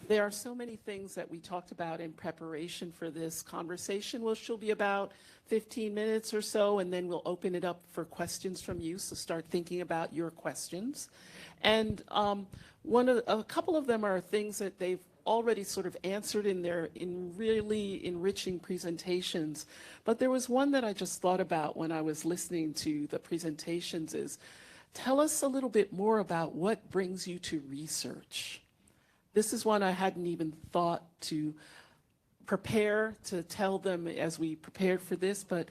There are so many things that we talked about in preparation for this conversation, which will be about 15 minutes or so, and then we'll open it up for questions from you, so start thinking about your questions. And a couple of them are things that they've already sort of answered in really enriching presentations. But there was one that I just thought about when I was listening to the presentations is, tell us a little bit more about what brings you to research. This is one I hadn't even thought to prepare to tell them as we prepared for this, but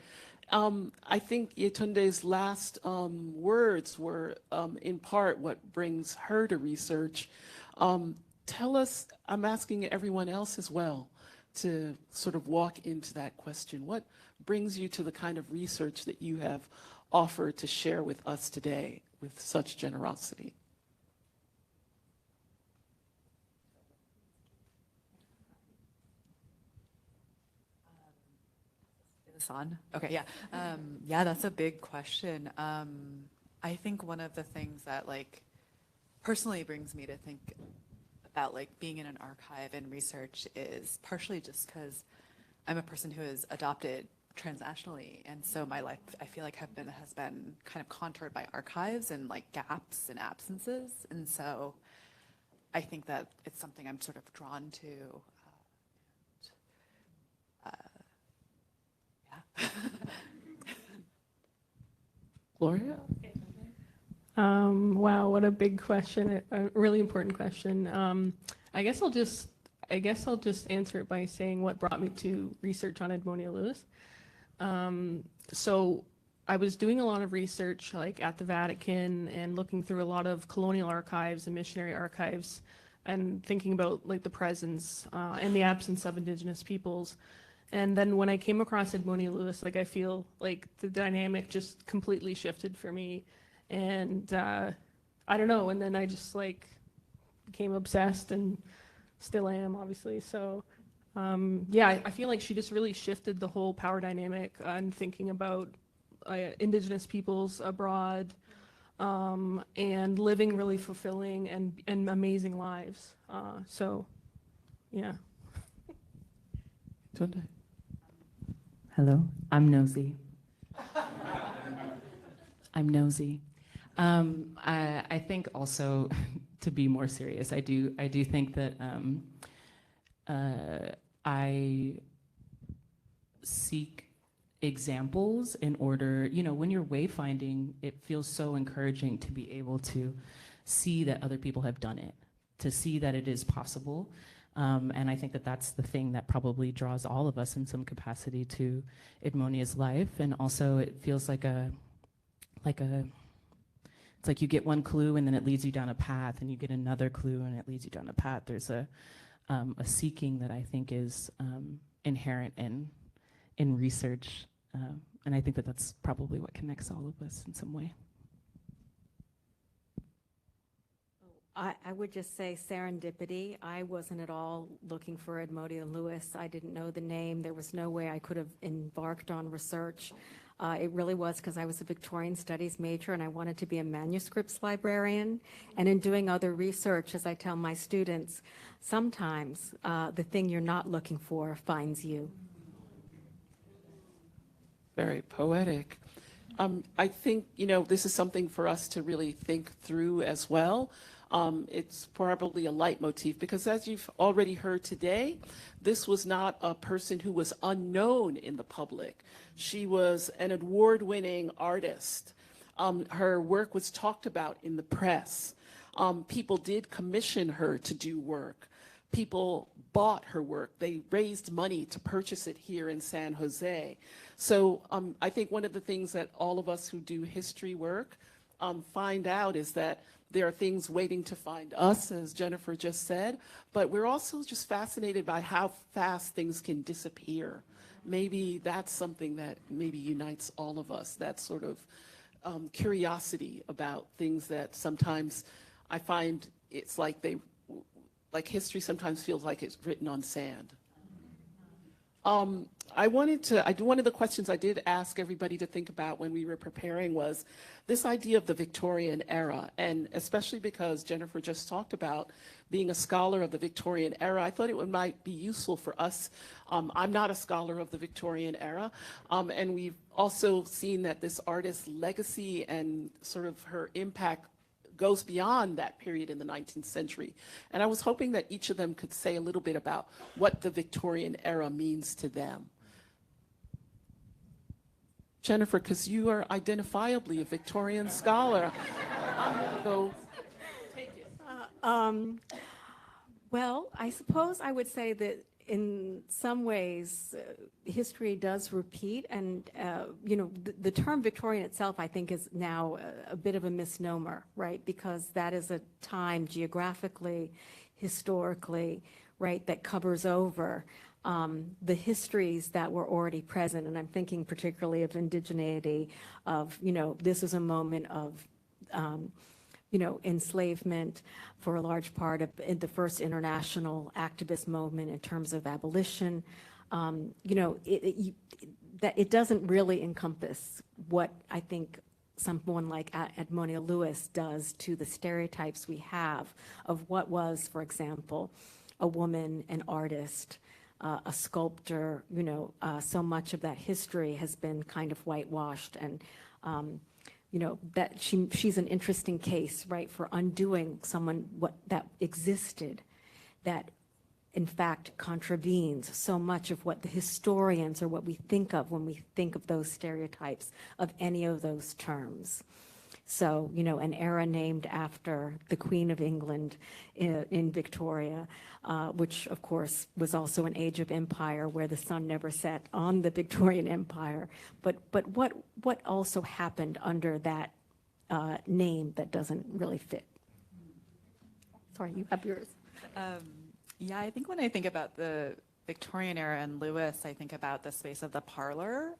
I think Yetunde's last words were in part what brings her to research. Tell us, I'm asking everyone else as well to sort of walk into that question. What brings you to the kind of research that you have offered to share with us today with such generosity? On? Okay, yeah. Yeah, that's a big question. I think one of the things that like personally brings me to think about like being in an archive and research is partially just because I'm a person who is adopted transnationally, and so my life I feel like has been kind of contoured by archives and like gaps and absences, and so I think that it's something I'm sort of drawn to. Gloria? Wow, what a big question, a really important question. I guess I'll just answer it by saying what brought me to research on Edmonia Lewis. So I was doing a lot of research like at the Vatican and looking through a lot of colonial archives and missionary archives and thinking about like the presence and the absence of Indigenous peoples. And then when I came across Edmonia Lewis, like I feel like the dynamic just completely shifted for me. And I don't know, and then I just like became obsessed and still am, obviously. So yeah, I feel like she just really shifted the whole power dynamic on thinking about Indigenous peoples abroad and living really fulfilling and amazing lives. So yeah. Tunde. Hello, I'm nosy. I'm nosy. I think also, to be more serious, I do think that I seek examples in order, you know, when you're wayfinding, it feels so encouraging to be able to see that other people have done it, to see that it is possible. And I think that that's the thing that probably draws all of us in some capacity to Edmonia's life. And also it feels like it's like you get one clue and then it leads you down a path, and you get another clue and it leads you down a path. There's a seeking that I think is inherent in research. And I think that that's probably what connects all of us in some way. I would just say serendipity. I wasn't at all looking for Edmonia Lewis. I didn't know the name. There was no way I could have embarked on research. It really was because I was a Victorian Studies major and I wanted to be a manuscripts librarian. And in doing other research, as I tell my students, sometimes the thing you're not looking for finds you. Very poetic. I think, this is something for us to really think through as well. It's probably a leitmotif because as you've already heard today, this was not a person who was unknown in the public. She was an award-winning artist. Her work was talked about in the press. People did commission her to do work. People bought her work. They raised money to purchase it here in San Jose. So I think one of the things that all of us who do history work find out is that there are things waiting to find us, as Jennifer just said, but we're also just fascinated by how fast things can disappear. Maybe that's something that maybe unites all of us, that sort of curiosity about things that sometimes I find it's like history sometimes feels like it's written on sand. One of the questions I did ask everybody to think about when we were preparing was this idea of the Victorian era, and especially because Jennifer just talked about being a scholar of the Victorian era, I thought it might be useful for us. I'm not a scholar of the Victorian era, and we've also seen that this artist's legacy and sort of her impact goes beyond that period in the 19th century. And I was hoping that each of them could say a little bit about what the Victorian era means to them. Jennifer, because you are identifiably a Victorian scholar. So take it. Well, I suppose I would say that in some ways, history does repeat, and the term Victorian itself, I think, is now a bit of a misnomer, right? Because that is a time geographically, historically, right, that covers over the histories that were already present, and I'm thinking particularly of indigeneity, of this is a moment of enslavement for a large part of the first international activist movement in terms of abolition. It doesn't really encompass what I think someone like Edmonia Lewis does to the stereotypes we have of what was, for example, a woman, an artist, a sculptor. So much of that history has been kind of whitewashed, and that she's an interesting case, right, for undoing what that existed, that in fact contravenes so much of what the historians or what we think of when we think of those stereotypes of any of those terms. So, an era named after the Queen of England in Victoria, which of course was also an age of empire where the sun never set on the Victorian Empire. But what also happened under that name that doesn't really fit? Sorry, you have yours. Yeah, I think when I think about the Victorian era and Lewis, I think about the space of the parlor.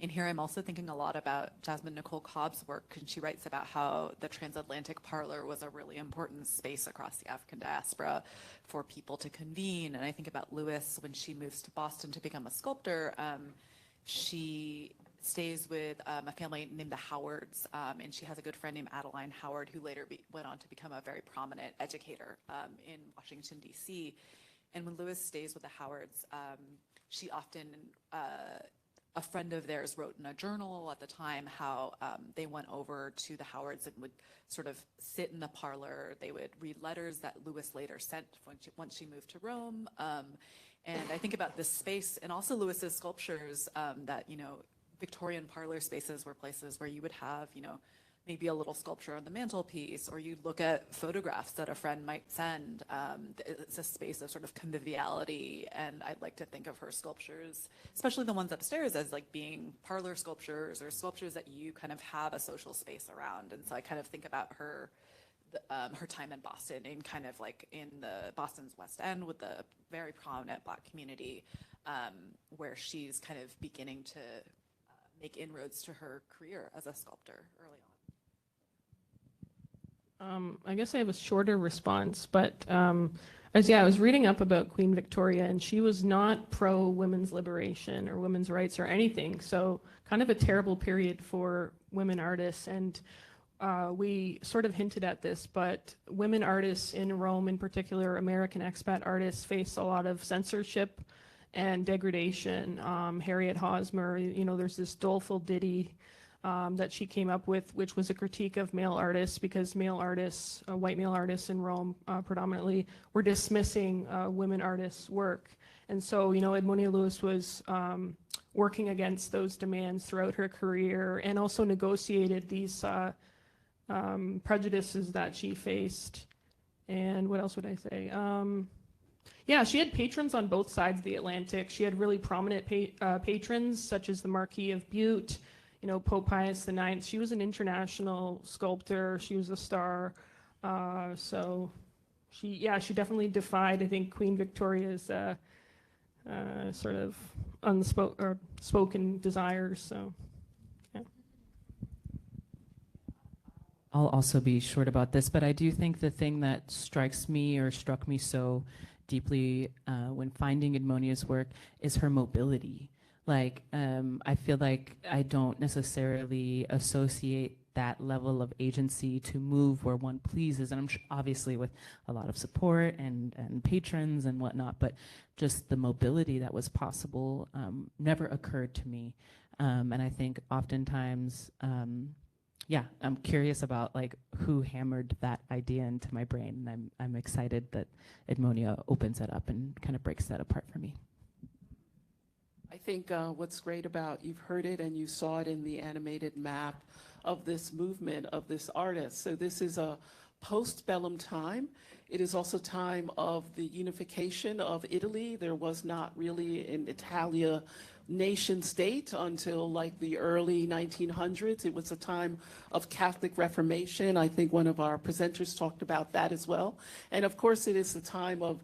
In here, I'm also thinking a lot about Jasmine Nicole Cobb's work, and she writes about how the transatlantic parlor was a really important space across the African diaspora for people to convene. And I think about Lewis when she moves to Boston to become a sculptor. She stays with a family named the Howards, and she has a good friend named Adeline Howard, who later went on to become a very prominent educator in Washington, D.C. And when Lewis stays with the Howards, she often a friend of theirs wrote in a journal at the time how they went over to the Howards and would sort of sit in the parlor. They would read letters that Lewis later sent once she moved to Rome. And I think about this space and also Lewis's sculptures that, Victorian parlor spaces were places where you would have, maybe a little sculpture on the mantelpiece, or you'd look at photographs that a friend might send. It's a space of sort of conviviality, and I'd like to think of her sculptures, especially the ones upstairs, as like being parlor sculptures or sculptures that you kind of have a social space around. And so I kind of think about her time in Boston, in kind of like in the Boston's West End with the very prominent Black community, where she's kind of beginning to make inroads to her career as a sculptor early on. I guess I have a shorter response, but I was reading up about Queen Victoria, and she was not pro women's liberation or women's rights or anything. So kind of a terrible period for women artists. And we sort of hinted at this, but women artists in Rome, in particular, American expat artists, face a lot of censorship and degradation. Harriet Hosmer, there's this doleful ditty that she came up with, which was a critique of male artists, because male artists, white male artists in Rome predominantly, were dismissing women artists' work. And so, Edmonia Lewis was working against those demands throughout her career, and also negotiated these prejudices that she faced. And what else would I say? She had patrons on both sides of the Atlantic. She had really prominent patrons, such as the Marquis of Bute, Pope Pius IX. She was an international sculptor. She was a star. So she definitely defied, I think, Queen Victoria's sort of spoken desires. So, yeah. I'll also be short about this, but I do think the thing that strikes me or struck me so deeply when finding Edmonia's work is her mobility. Like, I feel like I don't necessarily associate that level of agency to move where one pleases, and I'm obviously with a lot of support and patrons and whatnot, but just the mobility that was possible never occurred to me. And I think oftentimes, I'm curious about like who hammered that idea into my brain, and I'm excited that Edmonia opens it up and kind of breaks that apart for me. I think what's great about, you've heard it and you saw it in the animated map of this movement of this artist. So this is a post-bellum time. It is also time of the unification of Italy. There was not really an Italia nation state until like the early 1900s. It was a time of Catholic Reformation. I think one of our presenters talked about that as well. And of course, it is the time of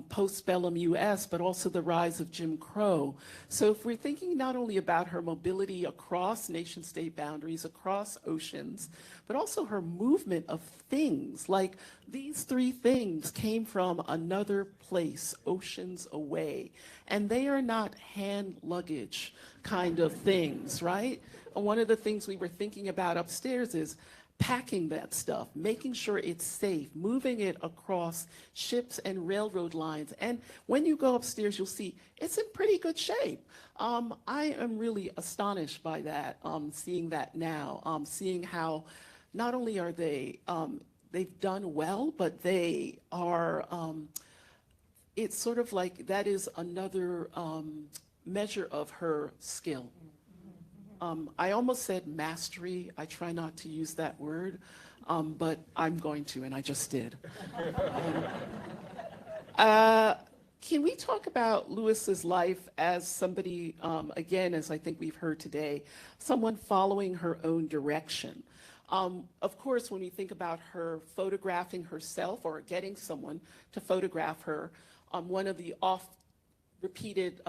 post-bellum US, but also the rise of Jim Crow. So if we're thinking not only about her mobility across nation-state boundaries, across oceans, but also her movement of things, like these three things came from another place, oceans away, and they are not hand luggage kind of things, right? And one of the things we were thinking about upstairs is packing that stuff, making sure it's safe, moving it across ships and railroad lines. And when you go upstairs, you'll see it's in pretty good shape. I am really astonished by that, seeing that now, seeing how not only are they, they've done well, but they are, it's sort of like that is another measure of her skill. I almost said mastery. I try not to use that word, but I'm going to, and I just did. Can we talk about Lewis's life as somebody, again, as I think we've heard today, someone following her own direction? Of course, when we think about her photographing herself or getting someone to photograph her, one of the oft-repeated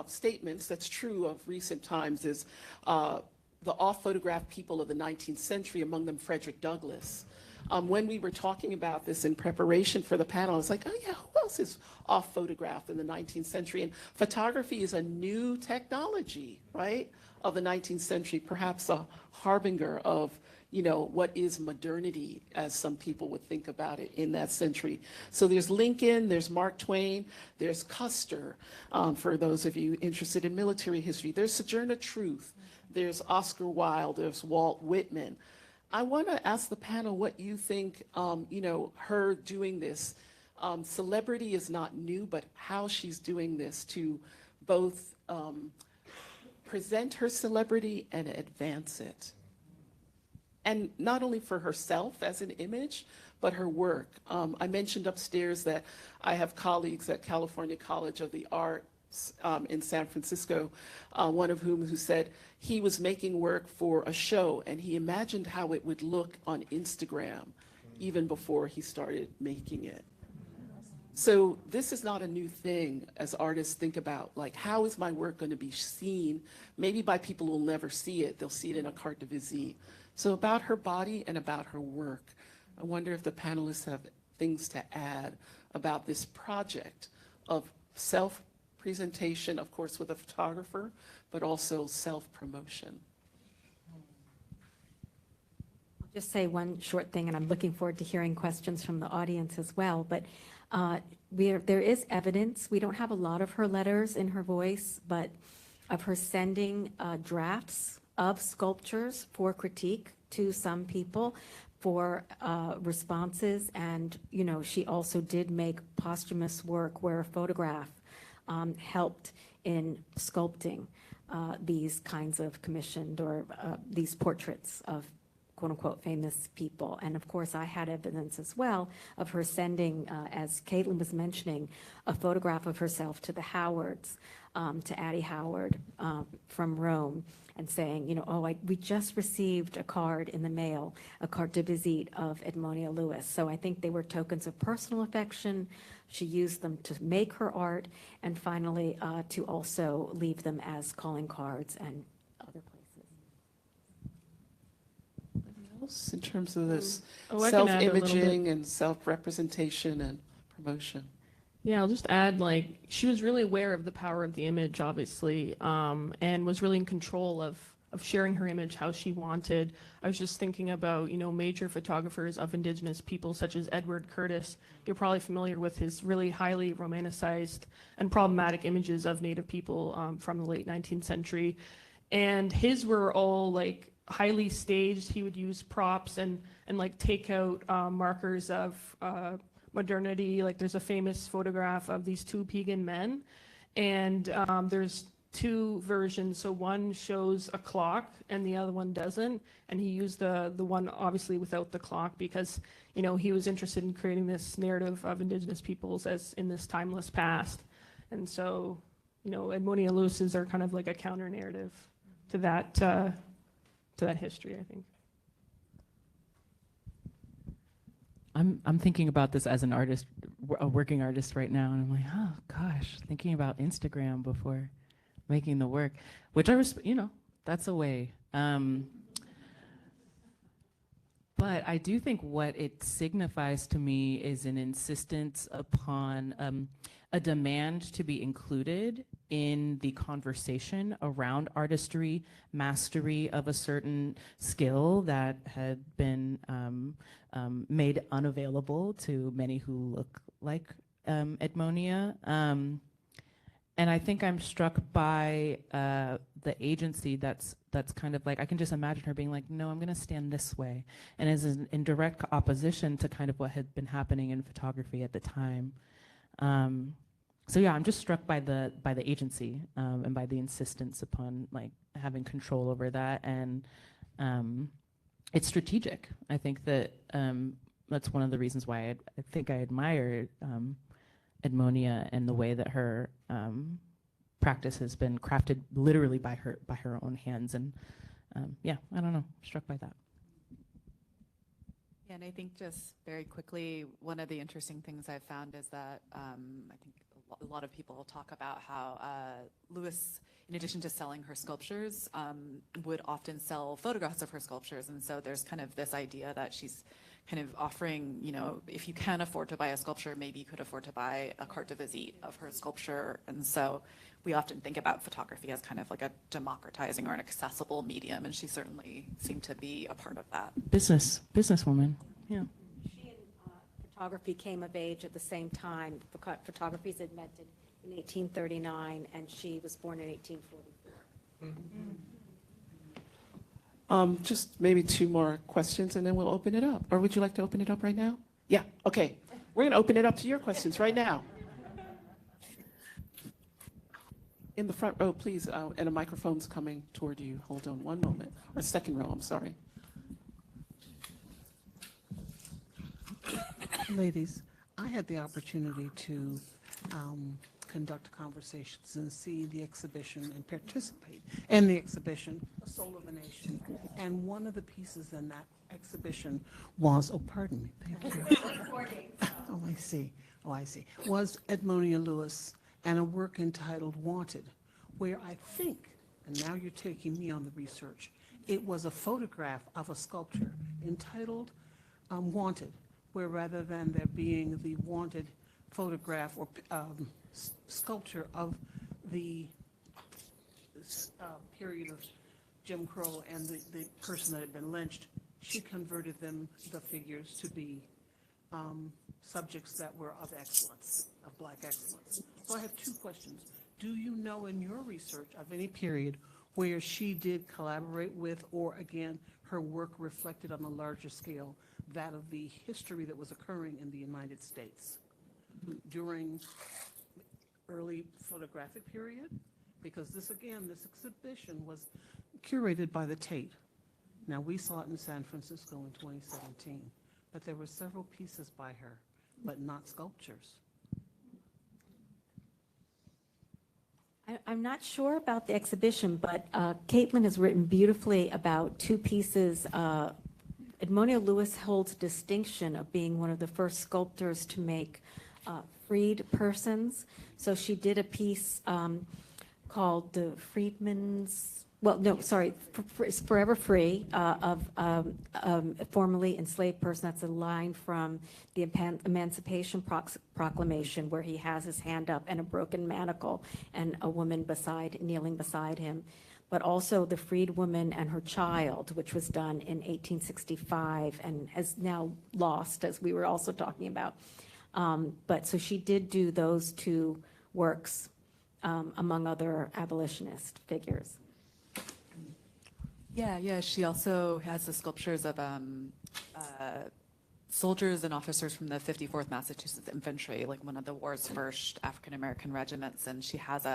statements that's true of recent times is the off-photographed people of the 19th century, among them Frederick Douglass. When we were talking about this in preparation for the panel, I was like, oh yeah, who else is off-photographed in the 19th century? And photography is a new technology, right, of the 19th century, perhaps a harbinger of what is modernity, as some people would think about it in that century. So there's Lincoln, there's Mark Twain, there's Custer, for those of you interested in military history. There's Sojourner Truth, there's Oscar Wilde, there's Walt Whitman. I want to ask the panel what you think, her doing this. Celebrity is not new, but how she's doing this to both present her celebrity and advance it. And not only for herself as an image, but her work. I mentioned upstairs that I have colleagues at California College of the Arts in San Francisco, one of whom who said he was making work for a show and he imagined how it would look on Instagram even before he started making it. So this is not a new thing as artists think about, like, how is my work going to be seen? Maybe by people who will never see it. They'll see it in a carte de visite. So about her body and about her work, I wonder if the panelists have things to add about this project of self-presentation, of course, with a photographer, but also self-promotion. I'll just say one short thing, and I'm looking forward to hearing questions from the audience as well, but there is evidence. We don't have a lot of her letters in her voice, but of her sending drafts of sculptures for critique to some people for responses. And, you know, she also did make posthumous work where a photograph helped in sculpting these kinds of commissioned or these portraits of quote unquote famous people. And of course I had evidence as well of her sending, as Caitlin was mentioning, a photograph of herself to the Howards, to Addie Howard from Rome, and saying, you know, oh, we just received a card in the mail, a carte de visite of Edmonia Lewis. So I think they were tokens of personal affection. She used them to make her art, and finally to also leave them as calling cards and other places. Else in terms of this Oh, I can add a little bit. self-imaging and self-representation and promotion? Yeah, I'll just add, like, she was really aware of the power of the image, obviously, and was really in control of sharing her image how she wanted. I was just thinking about, you know, major photographers of Indigenous people such as Edward Curtis. You're probably familiar with his really highly romanticized and problematic images of Native people from the late 19th century. And his were all, like, highly staged. He would use props and like take out markers of modernity. Like there's a famous photograph of these two pagan men, and there's two versions. So one shows a clock and the other one doesn't, and he used the one obviously without the clock because, you know, he was interested in creating this narrative of Indigenous peoples as in this timeless past. And so, you know, Edmonia Lewis's are kind of like a counter narrative to that history, I think. I'm thinking about this as an artist, a working artist right now, and I'm like, oh gosh, thinking about Instagram before making the work, which you know, that's a way. But I do think what it signifies to me is an insistence upon a demand to be included in the conversation around artistry, mastery of a certain skill that had been made unavailable to many who look like Edmonia. And I think I'm struck by the agency that's kind of like, I can just imagine her being like, no, I'm gonna stand this way. And is in direct opposition to kind of what had been happening in photography at the time. So yeah, I'm just struck by the agency and by the insistence upon like having control over that. And it's strategic. I think that that's one of the reasons why I think I admire Edmonia and the way that her practice has been crafted literally by her own hands. And yeah, I don't know, struck by that. Yeah, and I think just very quickly, one of the interesting things I've found is that I think a lot of people talk about how Lewis, in addition to selling her sculptures, would often sell photographs of her sculptures. And so there's kind of this idea that she's kind of offering, you know, if you can afford to buy a sculpture, maybe you could afford to buy a carte de visite of her sculpture. And so we often think about photography as kind of like a democratizing or an accessible medium, and she certainly seemed to be a part of that. Businesswoman, yeah. She and photography came of age at the same time. Photography is invented in 1839, and she was born in 1844. Just maybe two more questions and then we'll open it up. Or would you like to open it up right now? Yeah, okay. We're gonna open it up to your questions right now. In the front row, please, and a microphone's coming toward you. Hold on one moment. Or second row, I'm sorry. Ladies, I had the opportunity to conduct conversations and see the exhibition and participate in the exhibition, The Soul of a Nation. And one of the pieces in that exhibition was, oh, pardon me, thank you. Oh, I see. Oh, I see. Was Edmonia Lewis, and a work entitled Wanted, where I think, and now you're taking me on the research, it was a photograph of a sculpture entitled Wanted, where rather than there being the wanted photograph or sculpture of the period of Jim Crow and the person that had been lynched, she converted them, the figures, to be subjects that were of excellence, of Black excellence. So I have two questions. Do you know in your research of any period where she did collaborate with, or again, her work reflected on a larger scale, that of the history that was occurring in the United States during early photographic period? Because this, again, this exhibition was curated by the Tate. Now, we saw it in San Francisco in 2017, but there were several pieces by her, but not sculptures. I'm not sure about the exhibition, but Caitlin has written beautifully about two pieces. Edmonia Lewis holds distinction of being one of the first sculptors to make freed persons. So she did a piece called the Freedmen's, well, no, sorry, Forever Free, of a formerly enslaved person. That's a line from the Emancipation Proclamation, where he has his hand up and a broken manacle and a woman kneeling beside him. But also the freed woman and her child, which was done in 1865 and has now lost, as we were also talking about. But so she did do those two works, among other abolitionist figures. Yeah, she also has the sculptures of soldiers and officers from the 54th Massachusetts Infantry, like one of the war's first African-American regiments, and she has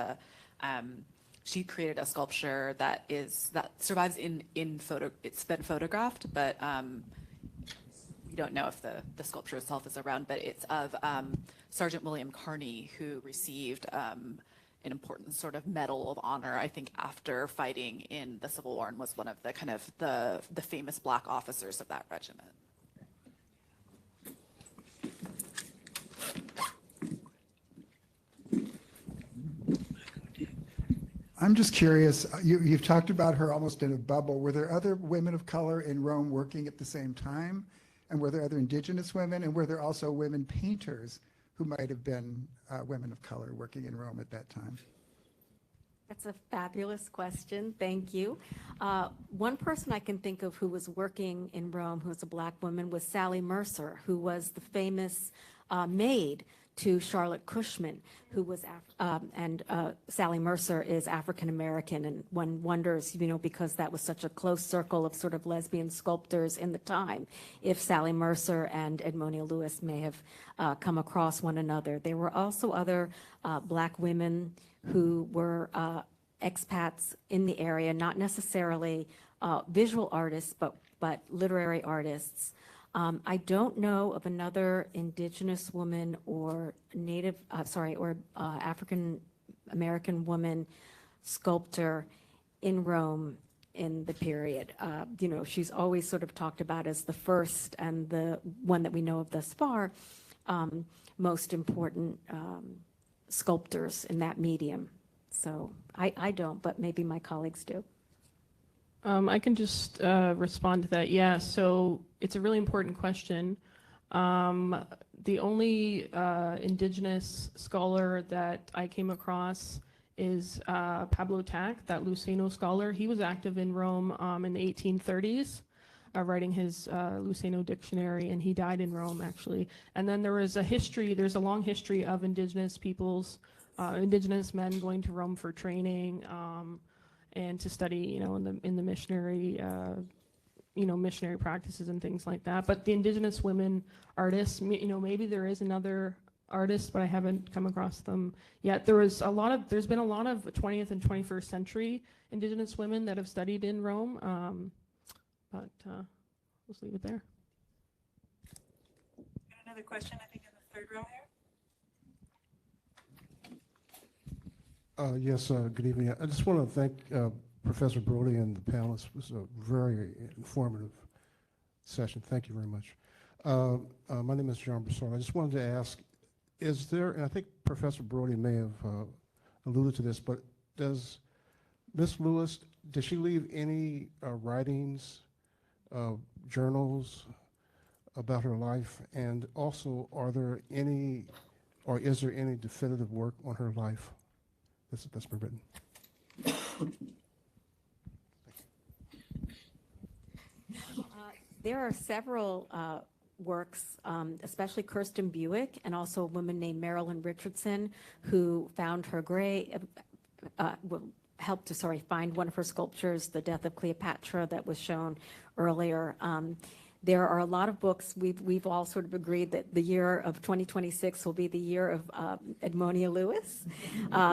she created a sculpture that survives in photo. It's been photographed, but we don't know if the sculpture itself is around, but it's of Sergeant William Carney, who received an important sort of medal of honor, I think, after fighting in the Civil War, and was one of the kind of the famous Black officers of that regiment. I'm just curious, you've talked about her almost in a bubble. Were there other women of color in Rome working at the same time? And were there other indigenous women? And were there also women painters who might have been women of color working in Rome at that time? That's a fabulous question. Thank you. One person I can think of who was working in Rome, who was a Black woman, was Sally Mercer, who was the famous maid to Charlotte Cushman, who was, Sally Mercer is African American, and one wonders, because that was such a close circle of sort of lesbian sculptors in the time, if Sally Mercer and Edmonia Lewis may have come across one another. There were also other Black women who were expats in the area, not necessarily visual artists, but literary artists. I don't know of another indigenous woman or African American woman sculptor in Rome in the period. She's always sort of talked about as the first and the one that we know of thus far, most important sculptors in that medium. So I don't, but maybe my colleagues do. I can just respond to that. Yeah, so it's a really important question. The only indigenous scholar that I came across is Pablo Tac, that Luceno scholar. He was active in Rome in the 1830s, writing his Luceno dictionary, and he died in Rome, actually. And then there's a long history of indigenous peoples, indigenous men going to Rome for training, and to study, in the missionary, missionary practices and things like that. But the indigenous women artists, maybe there is another artist, but I haven't come across them yet. There's been a lot of 20th and 21st century indigenous women that have studied in Rome, but let's leave it there. Got another question, I think, in the third row here. Yes, good evening. I just want to thank Professor Brody and the panelists. It was a very informative session. Thank you very much. My name is John Broussard. I just wanted to ask, is there, and I think Professor Brody may have alluded to this, but does Miss Lewis, does she leave any writings, journals about her life? And also, are there any, or is there any definitive work on her life that's been written? There are several works, especially Kirsten Buick and also a woman named Marilyn Richardson, who found her grave, helped to, find one of her sculptures, The Death of Cleopatra, that was shown earlier. There are a lot of books. We've all sort of agreed that the year of 2026 will be the year of Edmonia Lewis.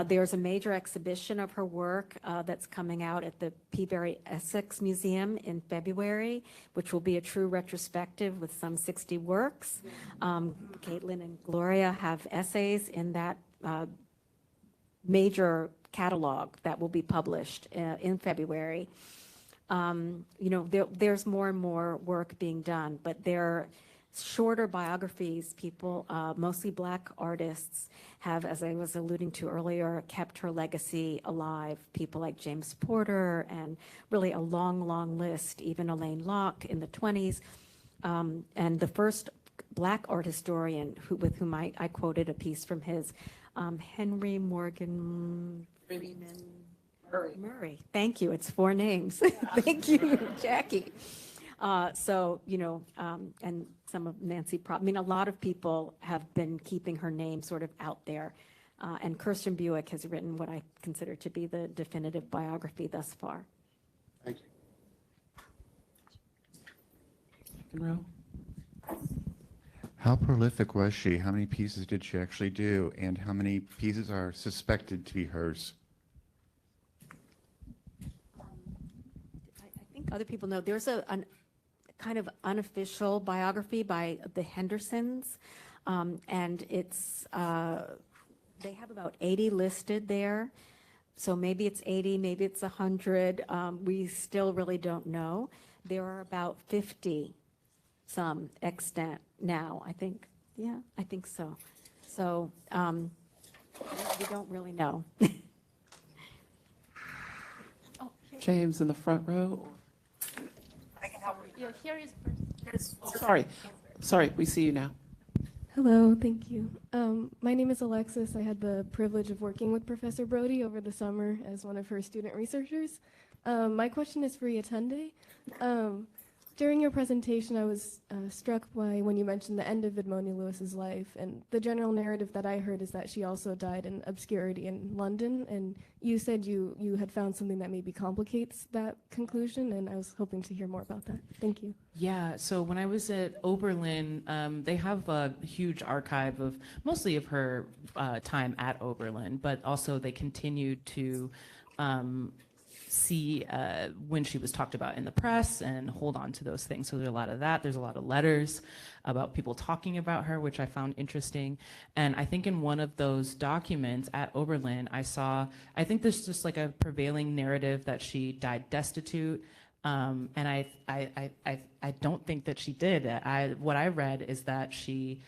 There's a major exhibition of her work that's coming out at the Peabury Essex Museum in February, which will be a true retrospective with some 60 works. Caitlin and Gloria have essays in that major catalog that will be published in February. There's more and more work being done, but they're shorter biographies. People, mostly Black artists, have, as I was alluding to earlier, kept her legacy alive. People like James Porter, and really a long, long list, even Elaine Locke in the 20s. And the first Black art historian with whom I quoted a piece from his, Henry Morgan Freeman Murray. Thank you. It's 4 names. Thank you, Jackie. And some of Nancy Prop. I mean, a lot of people have been keeping her name sort of out there. And Kirsten Buick has written what I consider to be the definitive biography thus far. Thank you. Second row. How prolific was she? How many pieces did she actually do? And how many pieces are suspected to be hers? I think other people know. There's a kind of unofficial biography by the Hendersons, and it's they have about 80 listed there. So maybe it's 80, maybe it's 100. We still really don't know. There are about 50 some extant now, I think. Yeah, I think so. So we don't really know. James in the front row. I can help. Yeah, here is first. Sorry, we see you now. Hello, thank you. My name is Alexis. I had the privilege of working with Professor Brody over the summer as one of her student researchers. My question is for Yatunde. During your presentation, I was struck by when you mentioned the end of Edmonia Lewis's life, and the general narrative that I heard is that she also died in obscurity in London, and you said you had found something that maybe complicates that conclusion, and I was hoping to hear more about that. Thank you. Yeah, so when I was at Oberlin, they have a huge archive of mostly of her time at Oberlin, but also they continued to see when she was talked about in the press and hold on to those things. So there's a lot of that. There's a lot of letters about people talking about her, which I found interesting. And I think in one of those documents at Oberlin, I think there's just like a prevailing narrative that she died destitute. And I don't think that she did. What I read is that she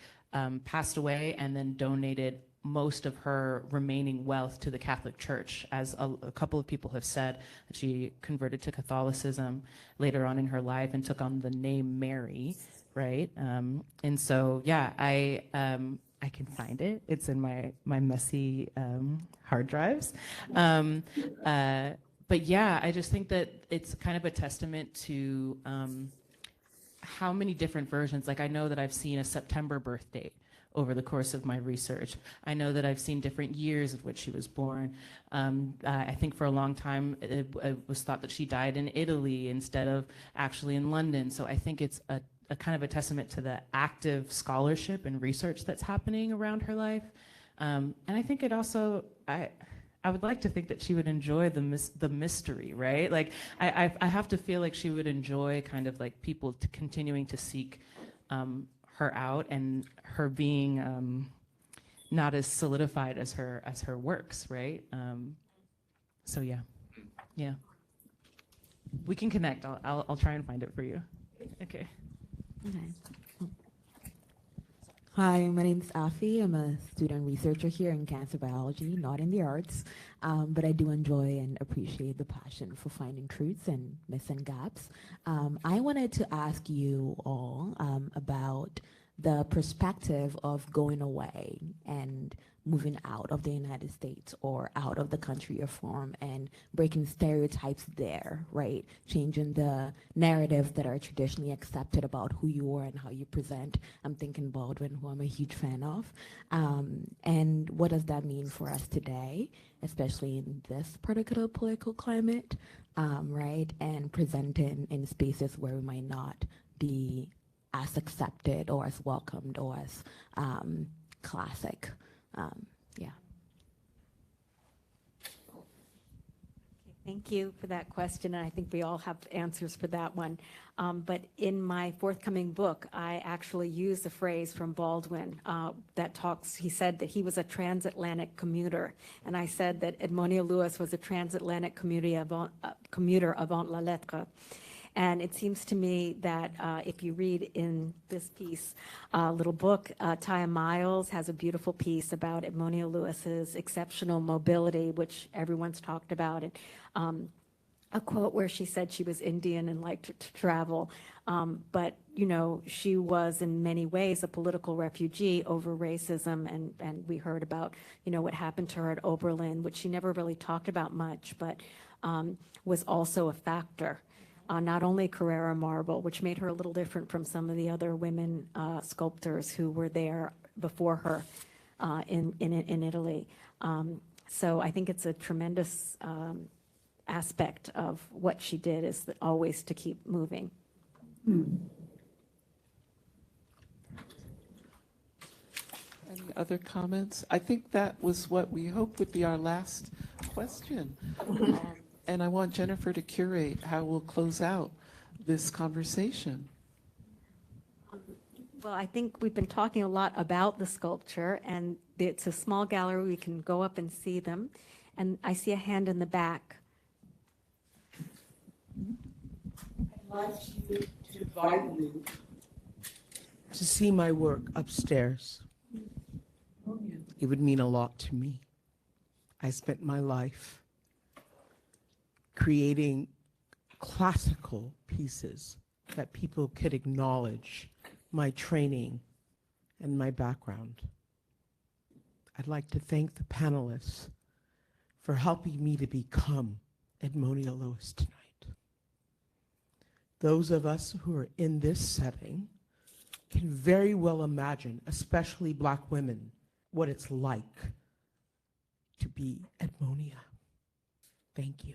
passed away and then donated most of her remaining wealth to the Catholic Church. As a couple of people have said, that she converted to Catholicism later on in her life and took on the name Mary, right? And so, yeah, I can find it. It's in my messy hard drives. But yeah, I just think that it's kind of a testament to how many different versions. Like, I know that I've seen a September birth date over the course of my research. I know that I've seen different years of which she was born. I think for a long time it was thought that she died in Italy instead of actually in London. So I think it's a kind of a testament to the active scholarship and research that's happening around her life. And I think it also, I would like to think that she would enjoy the mystery, right? Like, I have to feel like she would enjoy kind of like people continuing to seek her out and her being not as solidified as her works, right? So yeah, we can connect. I'll try and find it for you. Okay. Hi, my name is Afi. I'm a student researcher here in cancer biology, not in the arts, but I do enjoy and appreciate the passion for finding truths and missing gaps. I wanted to ask you all about the perspective of going away and moving out of the United States or out of the country you're from and breaking stereotypes there, right? Changing the narratives that are traditionally accepted about who you are and how you present. I'm thinking Baldwin, who I'm a huge fan of. And what does that mean for us today, especially in this particular political climate, right? And presenting in spaces where we might not be as accepted or as welcomed or as classic. Yeah. Thank you for that question, and I think we all have answers for that one. But in my forthcoming book, I actually use the phrase from Baldwin that talks, he said that he was a transatlantic commuter, and I said that Edmonia Lewis was a transatlantic commuter avant la lettre. And it seems to me that if you read in this piece, little book, Taya Miles has a beautiful piece about Edmonia Lewis's exceptional mobility, which everyone's talked about. And a quote where she said she was Indian and liked to travel. But, you know, she was in many ways a political refugee over racism. And we heard about, you know, what happened to her at Oberlin, which she never really talked about much, but was also a factor. Not only Carrara marble, which made her a little different from some of the other women sculptors who were there before her in Italy. So I think it's a tremendous aspect of what she did is that always to keep moving. Any other comments? I think that was what we hoped would be our last question. And I want Jennifer to curate how we'll close out this conversation. Well, I think we've been talking a lot about the sculpture, and it's a small gallery. We can go up and see them. And I see a hand in the back. I'd like you to invite me to see my work upstairs. It would mean a lot to me. I spent my life creating classical pieces that people could acknowledge my training and my background. I'd like to thank the panelists for helping me to become Edmonia Lewis tonight. Those of us who are in this setting can very well imagine, especially Black women, what it's like to be Edmonia. Thank you.